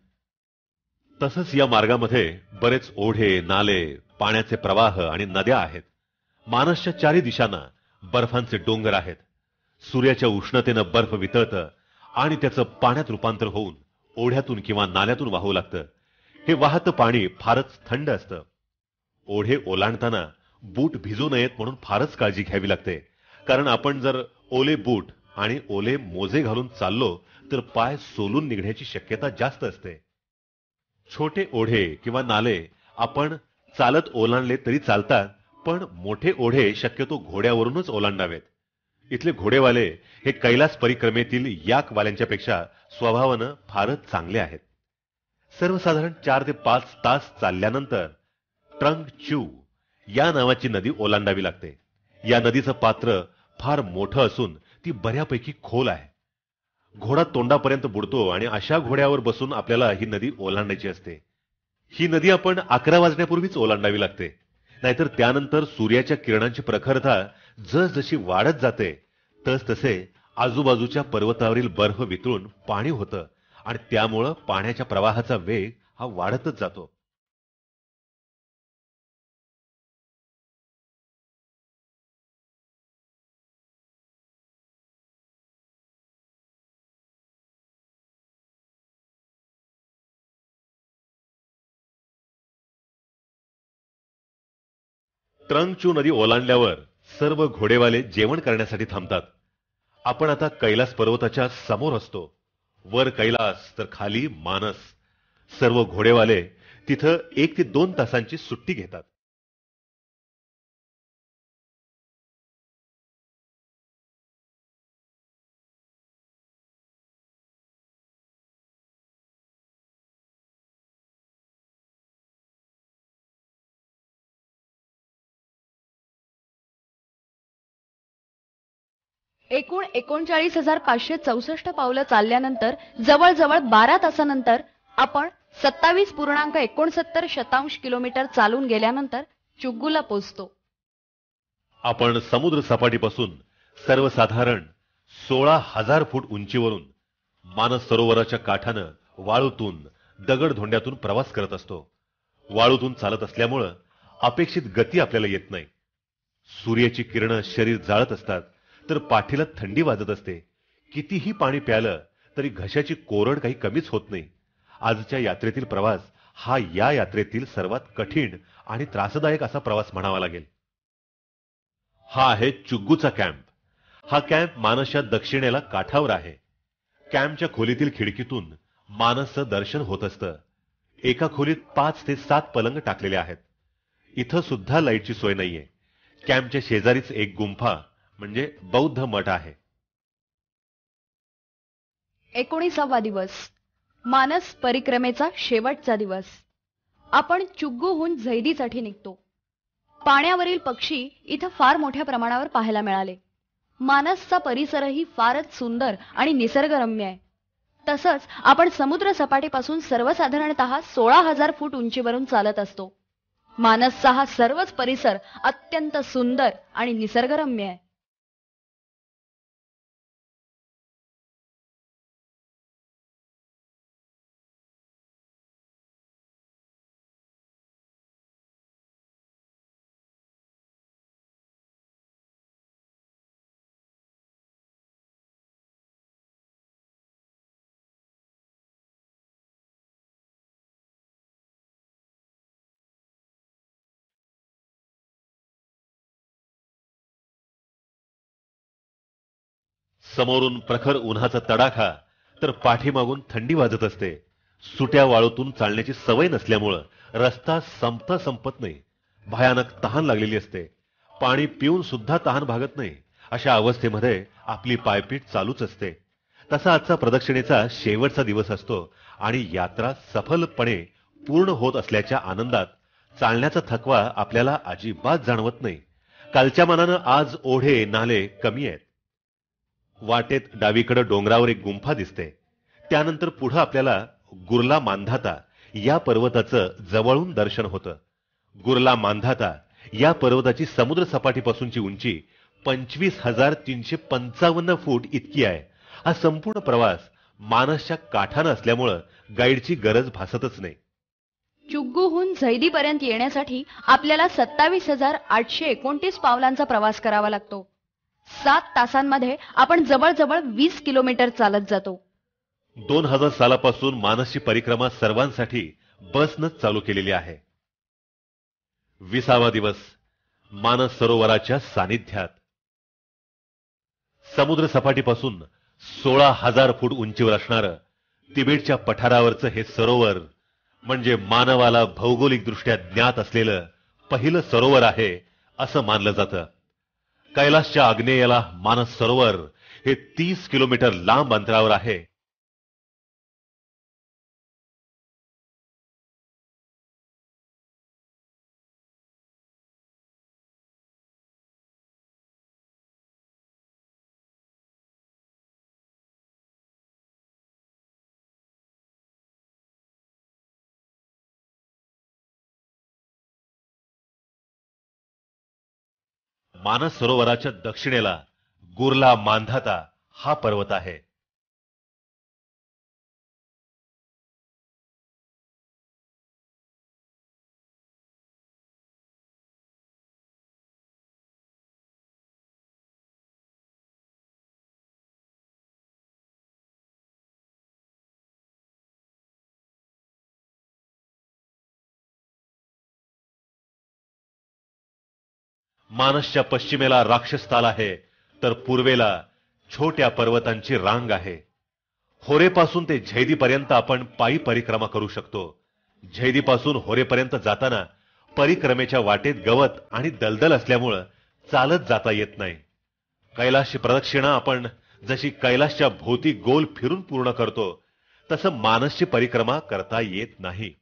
तसंच या मार्गामध्ये बरेच ओढे, नाले, पाण्याचे प्रवाह आणि नद्या आहेत. मानसच्या चारी दिशांना बर्फांचे डोंगर आहेत. सूर्याच्या उष्णतेनं बर्फ वितळतं आणि त्याचं पाण्यात रूपांतर होऊन ओढ्यातून किंवा नाल्यातून वाहू लागतं. हे वाहतं पाणी फारच थंड असतं. ओढे ओलांडताना बूट भिजू नयेत म्हणून फारच काळजी घ्यावी लागते. कारण आपण जर ओले बूट आणि ओले मोजे घालून चाललो तर पाय सोलून निघण्याची शक्यता जास्त असते. छोटे ओढे किंवा नाले आपण चालत ओलांडले तरी चालतात, पण मोठे ओढे शक्यतो घोड्यावरूनच ओलांडावेत. इथले घोडेवाले हे कैलास परिक्रमेतील याकवाल्यांच्या पेक्षा स्वभावानं फारच चांगले आहेत. सर्वसाधारण 4 ते 5 तास चालल्यानंतर ट्रंग चू या नावाची नदी ओलांडावी लागते. या नदीचं पात्र फार मोठं असून ती बऱ्यापैकी खोल आहे. घोडा तोंडापर्यंत बुडतो आणि अशा घोड्यावर बसून आपल्याला ही नदी ओलांडायची असते. ही नदी आपण 11 वाजण्यापूर्वीच ओलांडावी लागते. नाहीतर त्यानंतर सूर्याच्या किरणांची प्रखरता जसजशी वाढत जाते तसतसे आजूबाजूच्या पर्वतावरील बर्फ वितळून पाणी होतं आणि त्यामुळं पाण्याच्या प्रवाहाचा वेग हा वाढतच जातो. ट्रंगचू नदी ओलांडल्यावर सर्व घोडेवाले जेवण करण्यासाठी थांबतात. आपण आता कैलास पर्वताच्या समोर असतो. वर कैलास तर खाली मानस. सर्व घोडेवाले तिथं 1 ते 2 तासांची सुट्टी घेतात. एकूण 39,564 पावलं चालल्यानंतर जवळजवळ 12 तासानंतर आपण 27.69 किलोमीटर चालून गेल्यानंतर चुग्गूला पोहोचतो. आपण समुद्र सपाटीपासून सर्वसाधारण 16,000 फूट उंचीवरून मानस सरोवराच्या काठानं वाळूतून दगडधोंड्यातून प्रवास करत असतो. वाळूतून चालत असल्यामुळं अपेक्षित गती आपल्याला येत नाही. सूर्याची किरणं शरीर जाळत असतात तर पाठीला थंडी वाजत असते. कितीही पाणी प्यालं तरी घशाची कोरड काही कमीच होत नाही. आजच्या यात्रेतील प्रवास हा या यात्रेतील सर्वात कठीण आणि त्रासदायक असा प्रवास म्हणावा लागेल. हा आहे चुग्गूचा कॅम्प. हा कॅम्प मानसच्या दक्षिणेला काठावर आहे. कॅम्पच्या खोलीतील खिडकीतून मानसचं दर्शन होत असतं. एका खोलीत 5 ते 7 पलंग टाकलेले आहेत. इथं सुद्धा लाईटची सोय नाहीये. कॅम्पच्या शेजारीच एक गुंफा म्हणजे बौद्ध मठ आहे. 19वा दिवस, मानस परिक्रमेचा शेवटचा दिवस. आपण चुग्गूहून झैदीसाठी निघतो. पाण्यावरील पक्षी इथं फार मोठ्या प्रमाणावर पाहायला मिळाले. मानसचा परिसरही फारच सुंदर आणि निसर्गरम्य आहे. तसंच आपण समुद्र सपाटीपासून सर्वसाधारणतः 16,000 फूट उंचीवरून चालत असतो. मानसचा हा सर्वच परिसर अत्यंत सुंदर आणि निसर्गरम्य आहे. समोरून प्रखर उन्हाचा तडाखा तर पाठीमागून थंडी वाजत असते. सुट्या वाळूतून चालण्याची सवय नसल्यामुळं रस्ता संपत नाही. भयानक तहान लागलेली असते. पाणी पिऊन सुद्धा तहान भागत नाही. अशा अवस्थेमध्ये आपली पायपीट चालूच असते. तसा आजचा प्रदक्षिणेचा शेवटचा दिवस असतो आणि यात्रा सफलपणे पूर्ण होत असल्याच्या आनंदात चालण्याचा थकवा आपल्याला अजिबात जाणवत नाही. कालच्या मानानं आज ओढे नाले कमी आहेत. वाटेत डावीकडे डोंगरावर एक गुंफा दिसते. त्यानंतर पुढे आपल्याला गुरला मांधाता या पर्वताचं जवळून दर्शन होतं. गुरला मांधाता या पर्वताची समुद्र सपाटीपासूनची उंची 25,355 फूट इतकी आहे. हा संपूर्ण प्रवास मानसच्या काठानं असल्यामुळं गाईडची गरज भासतच नाही. चुग्गूहून झैदीपर्यंत येण्यासाठी आपल्याला 27,829 पावलांचा प्रवास करावा लागतो. 7 तासांमध्ये आपण जवळजवळ 20 किलोमीटर चालत जातो. 2000 सालापासून मानसची परिक्रमा सर्वांसाठी बसनंच चालू केलेली आहे. 20वा दिवस, मानस सरोवराच्या सानिध्यात. समुद्र सपाटीपासून 16,000 फूट उंचीवर असणारं तिबेटच्या पठारावरचं हे सरोवर म्हणजे मानवाला भौगोलिकदृष्ट्या ज्ञात असलेलं पहिलं सरोवर आहे असं मानलं जातं. कैलासच्या आग्नेयेला मानस सरोवर हे 30 किलोमीटर लांब अंतरावर आहे. मानस सरोवराच्या दक्षिणेला गुरला मांधाता हा पर्वत आहे. मानसच्या पश्चिमेला राक्षसताल आहे, तर पूर्वेला छोट्या पर्वतांची रांग आहे. होरेपासून ते झैदीपर्यंत आपण पायी परिक्रमा करू शकतो. झैदीपासून होरेपर्यंत जाताना परिक्रमेच्या वाटेत गवत आणि दलदल असल्यामुळं चालत जाता येत नाही. कैलासची प्रदक्षिणा आपण जशी कैलासच्या भोवती गोल फिरून पूर्ण करतो, तसं मानसची परिक्रमा करता येत नाही.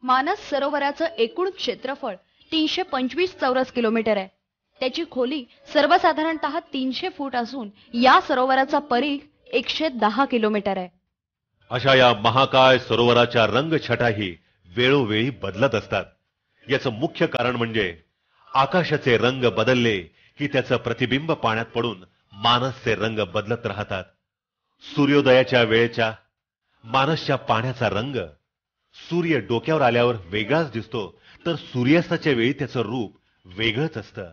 मानस सरोवराचं एकूण क्षेत्रफळ 325 चौरस किलोमीटर आहे. त्याची खोली सर्वसाधारणतः 300 फूट असून या सरोवराचा परीघ 110 किलोमीटर आहे. अशा या महाकाय सरोवराच्या रंगछटाही वेळोवेळी बदलत असतात. याचं मुख्य कारण म्हणजे आकाशाचे रंग बदलले की त्याचं प्रतिबिंब पाण्यात पडून मानसचे रंग बदलत राहतात. सूर्योदयाच्या वेळेच्या मानसच्या पाण्याचा रंग सूर्य डोक्यावर आल्यावर वेगळाच दिसतो, तर सूर्यास्ताच्या वेळी त्याचं रूप वेगळंच असतं.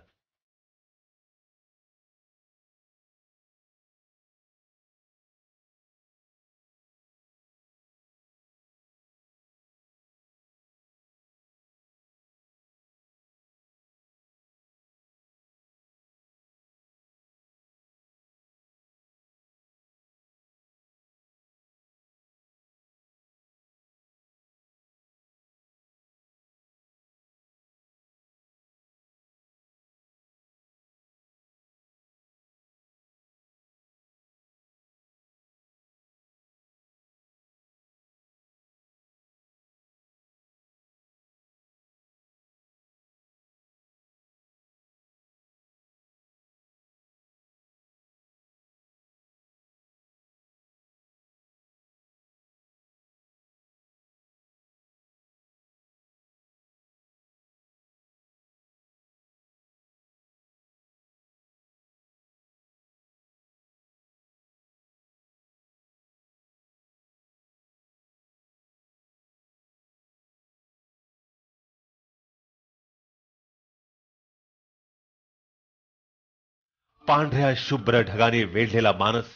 पांढऱ्या शुभ्र ढगाने वेढलेला मानस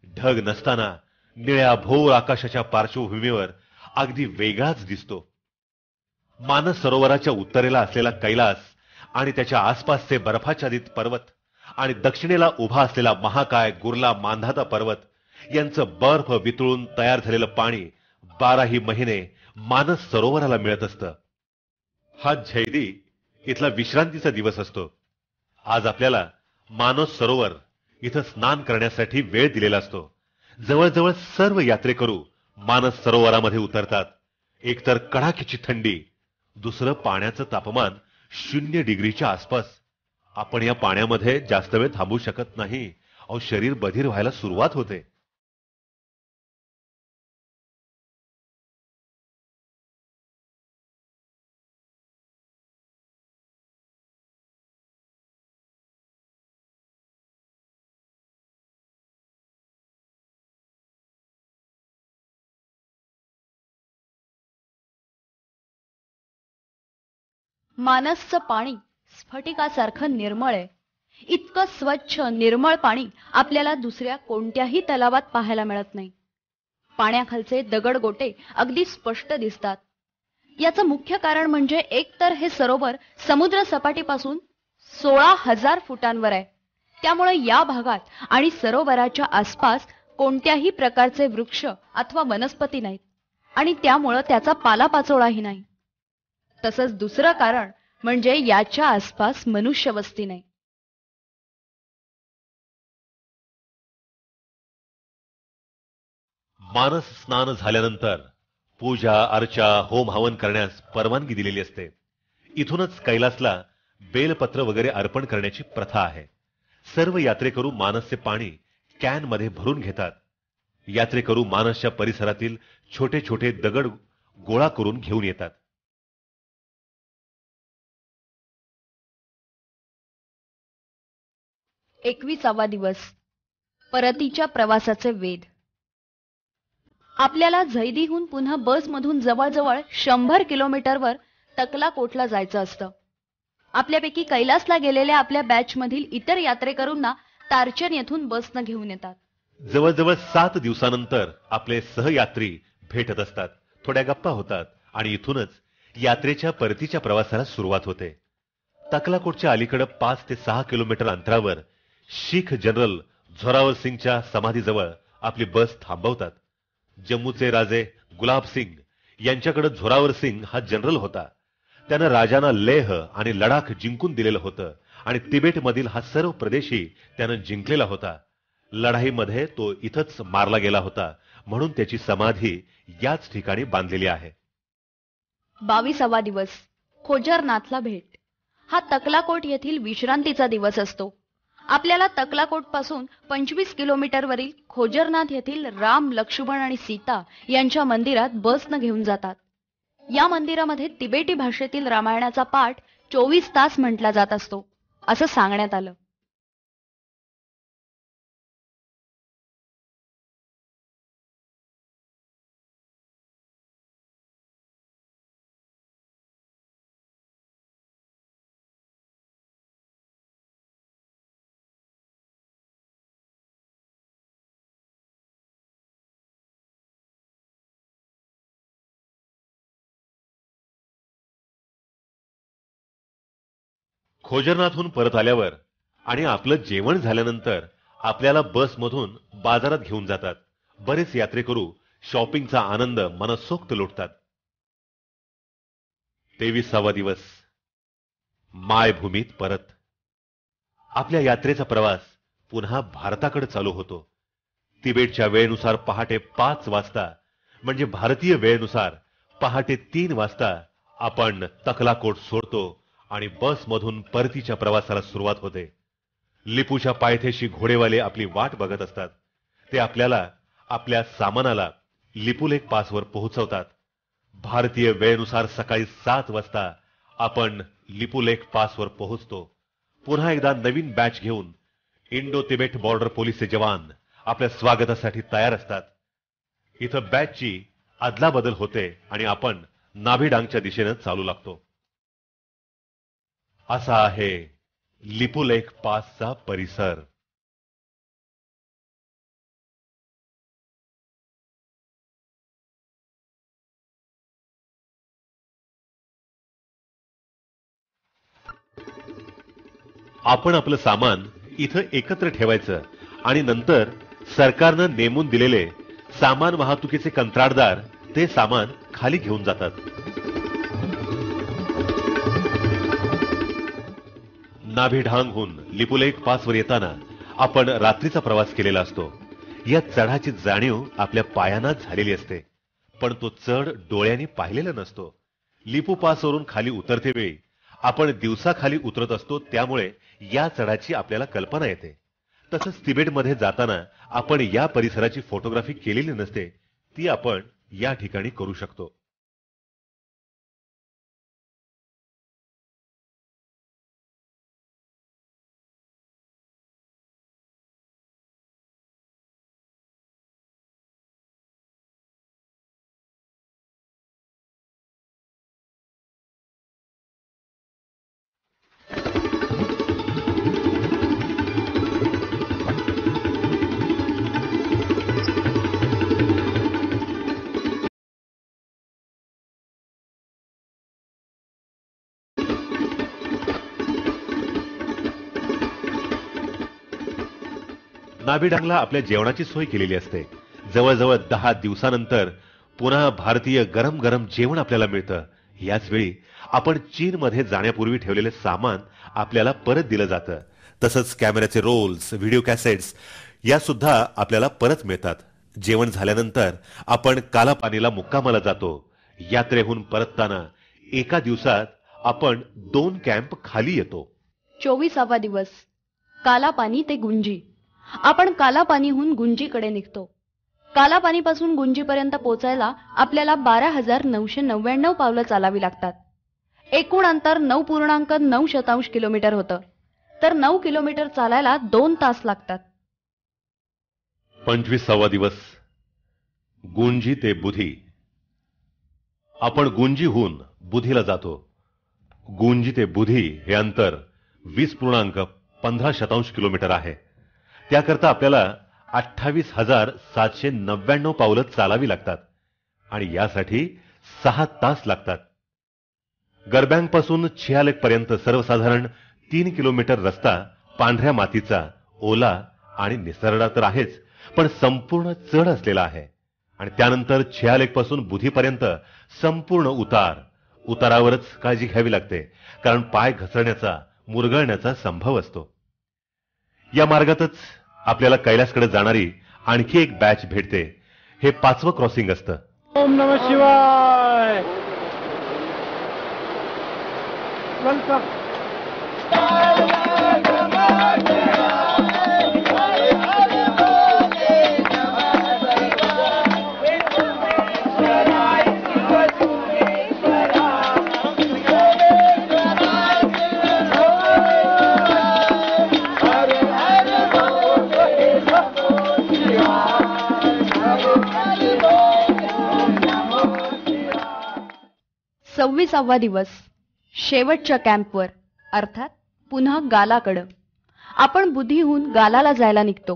ढग नसताना निळ्या भोर आकाशाच्या पार्श्वभूमीवर अगदी वेगळाच दिसतो. मानस सरोवराच्या उत्तरेला असलेला कैलास आणि त्याच्या आसपासचे बर्फाच्छादित पर्वत आणि दक्षिणेला उभा असलेला महाकाय गुरला मांधाता पर्वत यांचं बर्फ वितळून तयार झालेलं पाणी 12ही महिने मानस सरोवराला मिळत असतं. हा झैदी इथला विश्रांतीचा दिवस असतो. आज आपल्याला मानस सरोवर इथं स्नान करण्यासाठी वेळ दिलेला असतो. जवळजवळ सर्व यात्रेकरू मानस सरोवरामध्ये उतरतात. एकतर कडाक्याची थंडी, दुसरं पाण्याचं तापमान 0 डिग्रीच्या आसपास. आपण या पाण्यामध्ये जास्त वेळ थांबू शकत नाही. अहो, शरीर बधीर व्हायला सुरुवात होते. मानसचं पाणी स्फटिकासारखं निर्मळ आहे. इतकं स्वच्छ निर्मळ पाणी आपल्याला दुसऱ्या कोणत्याही तलावात पाहायला मिळत नाही. पाण्याखालचे दगडगोटे अगदी स्पष्ट दिसतात. याचं मुख्य कारण म्हणजे एकतर हे सरोवर समुद्र सपाटीपासून 16,000 फुटांवर आहे. त्यामुळे या भागात आणि सरोवराच्या आसपास कोणत्याही प्रकारचे वृक्ष अथवा वनस्पती नाहीत आणि त्यामुळे त्याचा पालापाचोळाही नाही. तसंच दुसरं कारण म्हणजे याच्या आसपास मनुष्यवस्ती नाही. मानस स्नान झाल्यानंतर पूजा अर्चा होम हवन करण्यास परवानगी दिलेली असते. इथूनच कैलासला बेलपत्र वगैरे अर्पण करण्याची प्रथा आहे. सर्व यात्रेकरू मानसचे पाणी कॅन मध्ये भरून घेतात. यात्रेकरू मानसच्या परिसरातील छोटे छोटे दगड गोळा करून घेऊन येतात. 21वा दिवस. परतीच्या प्रवासाचे वेध. आपल्याला झैदीहून पुन्हा बसमधून जवळजवळ 100 किलोमीटरवर तकलाकोटला जायचं असतं. आपल्यापैकी कैलासला गेलेल्या आपल्या बॅचमधील इतर यात्रेकरूंना तारचन येथून बसनं घेऊन येतात. जवळजवळ 7 दिवसानंतर आपले सहयात्री भेटत असतात. थोड्या गप्पा होतात आणि इथूनच यात्रेच्या परतीच्या प्रवासाला सुरुवात होते. तकलाकोटच्या अलीकडे 5 ते 6 किलोमीटर अंतरावर शीख जनरल झोरावर सिंगच्या समाधीजवळ आपली बस थांबवतात. जम्मूचे राजे गुलाब सिंग यांच्याकडे झोरावर सिंग हा जनरल होता. त्यानं राजांना लेह आणि लडाख जिंकून दिलेलं होतं आणि तिबेटमधील हा सर्व प्रदेशही त्यानं जिंकलेला होता. लढाईमध्ये तो इथंच मारला गेला होता, म्हणून त्याची समाधी याच ठिकाणी बांधलेली आहे. 22वा दिवस. खोजरनाथला भेट. हा तकलाकोट येथील विश्रांतीचा दिवस असतो. आपल्याला तकलाकोट पासून 25 किलोमीटरवरील खोजरनाथ येथील राम, लक्ष्मण आणि सीता यांच्या मंदिरात बसनं घेऊन जातात. या मंदिरामध्ये तिबेटी भाषेतील रामायणाचा पाठ 24 तास म्हटला जात असतो, असं सांगण्यात आलं. खोजरनाथहून परत आल्यावर आणि आपलं जेवण झाल्यानंतर आपल्याला बसमधून बाजारात घेऊन जातात. बरेच यात्रेकरू शॉपिंगचा आनंद मनसोक्त लुटतात. 23वा दिवस. मायभूमीत परत. आपल्या यात्रेचा प्रवास पुन्हा भारताकडे चालू होतो. तिबेटच्या वेळेनुसार पहाटे 5 वाजता म्हणजे भारतीय वेळेनुसार पहाटे 3 वाजता आपण तकलाकोट सोडतो आणि बसमधून परतीच्या प्रवासाला सुरुवात होते. लिपूच्या पायथ्याशी घोडेवाले आपली वाट बघत असतात. ते आपल्याला आपल्या सामानाला लिपुलेख पासवर पोहोचवतात. भारतीय वेळेनुसार सकाळी 7 वाजता आपण लिपुलेख पासवर पोहोचतो. पुन्हा एकदा नवीन बॅच घेऊन इंडो तिबेट बॉर्डर पोलीसचे जवान आपल्या स्वागतासाठी तयार असतात. इथं बॅचची अदलाबदल होते आणि आपण नाभिडांगच्या दिशेनं चालू लागतो. असा आहे लिपुलेख पासचा परिसर. आपण आपलं सामान इथं एकत्र ठेवायचं आणि नंतर सरकारनं नेमून दिलेले सामान वाहतुकीचे कंत्राटदार ते सामान खाली घेऊन जातात. नाभिढांगहून लिपुलेख पासवर येताना आपण रात्रीचा प्रवास केलेला असतो. या चढाची जाणीव आपल्या पायांनाच झालेली असते, पण तो चढ डोळ्यांनी पाहिलेला नसतो. लिपू पासवरून खाली उतरते वेळी आपण दिवसा खाली उतरत असतो, त्यामुळे या चढाची आपल्याला कल्पना येते. तसंच तिबेटमध्ये जाताना आपण या परिसराची फोटोग्राफी केलेली नसते, ती आपण या ठिकाणी करू शकतो. नाभिडांगला आपल्या जेवणाची सोय केलेली असते. जवळजवळ 10 दिवसानंतर पुन्हा भारतीय गरम गरम जेवण आपल्याला मिळतं. याच वेळी आपण चीनमध्ये जाण्यापूर्वी ठेवलेले सामान आपल्याला परत दिलं जातं. तसंच कॅमेऱ्याचे रोल्स, व्हिडिओ कॅसेट्स या सुद्धा आपल्याला परत मिळतात. जेवण झाल्यानंतर आपण कालापानीला मुक्कामाला जातो. यात्रेहून परतताना एका दिवसात आपण 2 कॅम्प खाली येतो. 24वा दिवस. कालापानी ते गुंजी. आपण कालापानीहून गुंजीकडे निघतो. कालापानीपासून गुंजीपर्यंत पोहोचायला आपल्याला 12,999 पावलं चालावी लागतात. एकूण अंतर 9.9 किलोमीटर होतं, तर 9 किलोमीटर चालायला 2 तास लागतात. 25वा दिवस. गुंजी ते बुधी. आपण गुंजीहून बुधीला जातो. गुंजी ते बुधी हे अंतर 20.15 किलोमीटर आहे. त्याकरता आपल्याला 28,799 पावलं चालावी लागतात आणि यासाठी 6 तास लागतात. गरबँग पासून छियालेक पर्यंत सर्वसाधारण 3 किलोमीटर रस्ता पांढऱ्या मातीचा, ओला आणि निसरडा तर आहेच, पण संपूर्ण चढ असलेला आहे. आणि त्यानंतर छियालेक पासून बुधीपर्यंत संपूर्ण उतारावरच काळजी घ्यावी लागते, कारण पाय घसरण्याचा, मुरगळण्याचा संभव असतो. या मार्गातच आपल्याला कैलासकडे जाणारी आणखी एक बॅच भेटते. हे 5वं क्रॉसिंग असतं. ओम नमः शिवाय. वेलकम. 26वा दिवस. शेवटच्या कॅम्पवर, अर्थात पुन्हा गालाकडं. आपण बुद्धीहून गालाला जायला निघतो.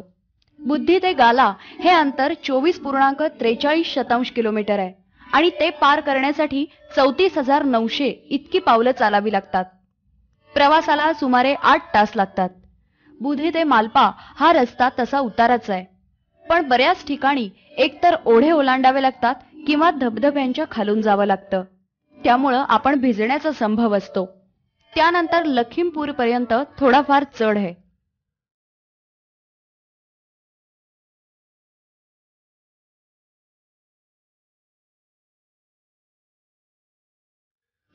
बुद्धी ते गाला हे अंतर 24.43 किलोमीटर आहे आणि ते पार करण्यासाठी 34,900 इतकी पावलं चालावी लागतात. प्रवासाला सुमारे 8 तास लागतात. बुधी ते मालपा हा रस्ता तसा उताराचा आहे, पण बऱ्याच ठिकाणी एकतर ओढे ओलांडावे लागतात किंवा धबधब्यांच्या खालून जावं लागतं. त्यामुळं आपण भिजण्याचा संभव असतो. त्यानंतर लखीमपूर पर्यंत थोडाफार चढ आहे.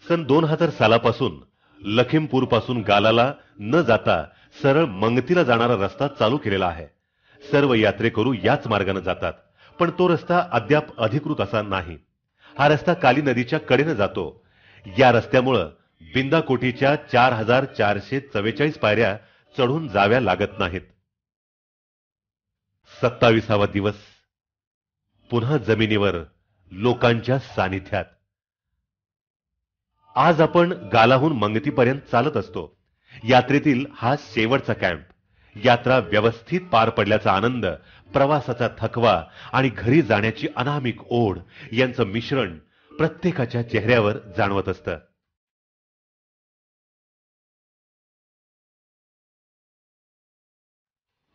सन 2000 सालापासून लखीमपूर पासून गालाला न जाता सरळ मंगतीला जाणारा रस्ता चालू केलेला आहे. सर्व यात्रेकरू याच मार्गाने जातात, पण तो रस्ता अद्याप अधिकृत असा नाही. हा रस्ता काली नदीच्या कडेने जातो. या रस्त्यामुळे बिंदाकोटीच्या 4,444 पायऱ्या चढून जाव्या लागत नाहीत. 27वा दिवस. पुन्हा जमिनीवर, लोकांच्या सानिध्यात. आज आपण गालाहून मंगतीपर्यंत चालत असतो. यात्रेतील हा शेवटचा कॅम्प. यात्रा व्यवस्थित पार पडल्याचा आनंद, प्रवासाचा थकवा आणि घरी जाण्याची अनामिक ओढ यांचं मिश्रण प्रत्येकाच्या चेहऱ्यावर जाणवत असतं.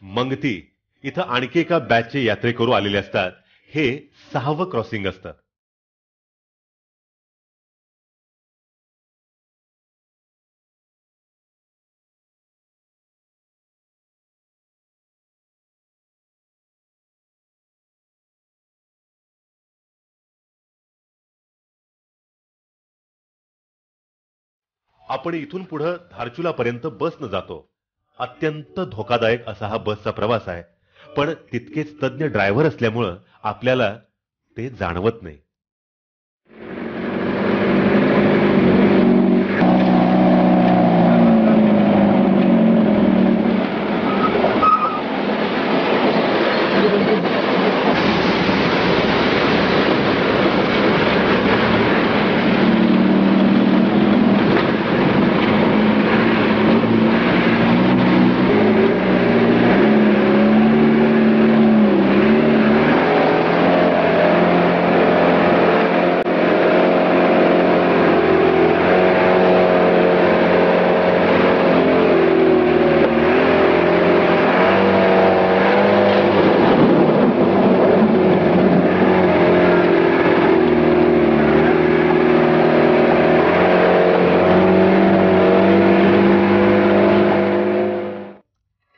मंगती इथं आणखी एका बॅचचे यात्रेकरू आलेले असतात. हे 6वं क्रॉसिंग असतं. आपण इथून पुढे धारचुलापर्यंत बसनं जातो. अत्यंत धोकादायक असा हा बसचा प्रवास आहे, पण तितकेच तज्ञ ड्रायव्हर असल्यामुळं आपल्याला ते जाणवत नाही.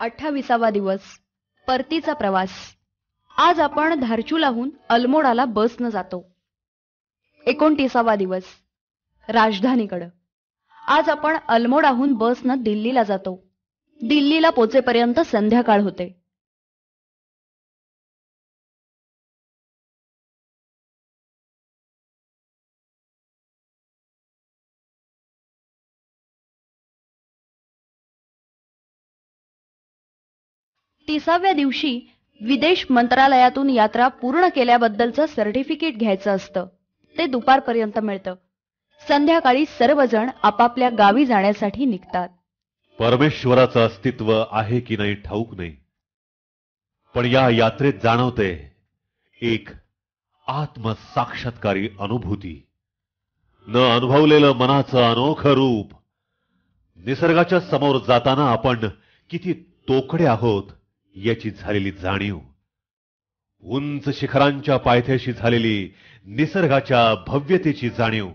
अठ्ठावीसावा दिवस, परतीचा प्रवास. आज आपण धारचुलाहून अल्मोडाला बसनं जातो. 29वा दिवस, राजधानीकडं. आज आपण अल्मोडाहून बसनं दिल्लीला जातो. दिल्लीला पोचेपर्यंत संध्याकाळ होते. तिसाव्या दिवशी विदेश मंत्रालयातून यात्रा पूर्ण केल्याबद्दलचं सर्टिफिकेट घ्यायचं असतं. ते दुपारपर्यंत मिळतं. संध्याकाळी सर्वजण आपापल्या गावी जाण्यासाठी निघतात. परमेश्वराचं अस्तित्व आहे की नाही ठाऊक नाही, पण या यात्रेत जाणवते एक आत्मसाक्षात्कारी अनुभूती. न अनुभवलेलं मनाचं अनोखं रूप. निसर्गाच्या समोर जाताना आपण किती तोकडे आहोत याची झालेली जाणीव. उंच शिखरांच्या पायथ्याशी झालेली निसर्गाच्या भव्यतेची जाणीव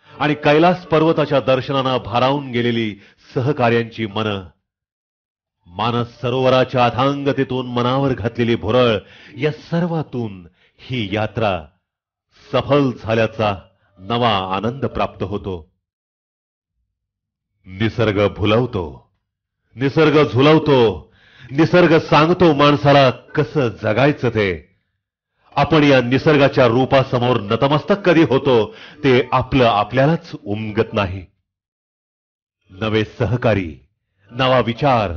आणि कैलास पर्वताच्या दर्शनानं भारावून गेलेली सहकार्यांची मनं. मानस सरोवराच्या अथांगतेतून मनावर घातलेली भुरळ, या सर्वातून ही यात्रा सफल झाल्याचा नवा आनंद प्राप्त होतो. निसर्ग भुलवतो, निसर्ग झुलवतो, निसर्ग सांगतो माणसाला कसं जगायचं ते. आपण या निसर्गाच्या रूपासमोर नतमस्तक कधी होतो ते आपलं आपल्यालाच उमगत नाही. नवे सहकारी, नवा विचार,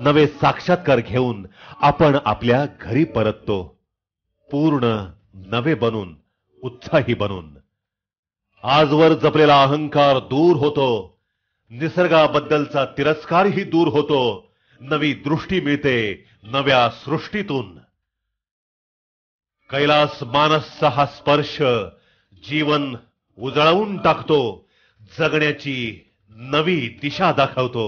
नवे साक्षात्कार घेऊन आपण आपल्या घरी परततो. पूर्ण नवे बनून, उत्साही बनून. आजवर जपलेला अहंकार दूर होतो. निसर्गाबद्दलचा तिरस्कारही दूर होतो. नवी दृष्टी मिळते नव्या सृष्टीतून. कैलास मानसचा हा स्पर्श जीवन उजळवून टाकतो. जगण्याची नवी दिशा दाखवतो.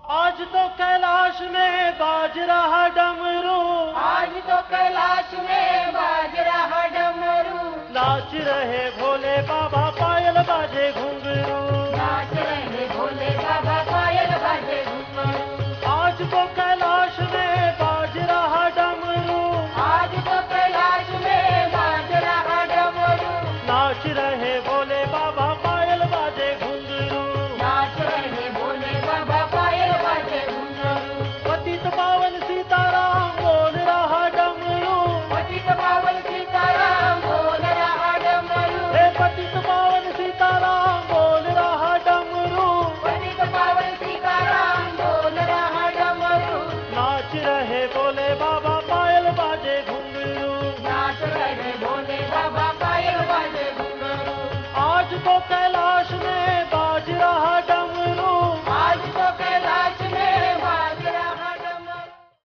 आज तो कैलाश में बाज रहा डमरू, आज तो कैलाश में बाज रहा डमरू. नाच रहे भोले बाबा पायल बाजे घुंघरू, नाच रहे भोले बाबा पायल बाजे घुंघरू. आज तो कैलाश में बाज रहा डमरू, आज तो कैलाश में बाज रहा डमरू. नाच रहे भोले बाबा पायल बाजे घुंघरू. नाच रहे भोले बाबा पायल बाजे घुंघरू. पतित पावन सीताराम बोल रहा डमरू, पतित पावन सीताराम बोल रहा डमरू. हे पतित पावन सीताराम बोल रहा डमरू. पतित पावन सीताराम बोल रहा डमरू. नाच रहे भोले बाबा पायल बाजे घुंघरू. नाच रहे भोले बाबा पायल बाजे घुंघरू. आज तो कैलाश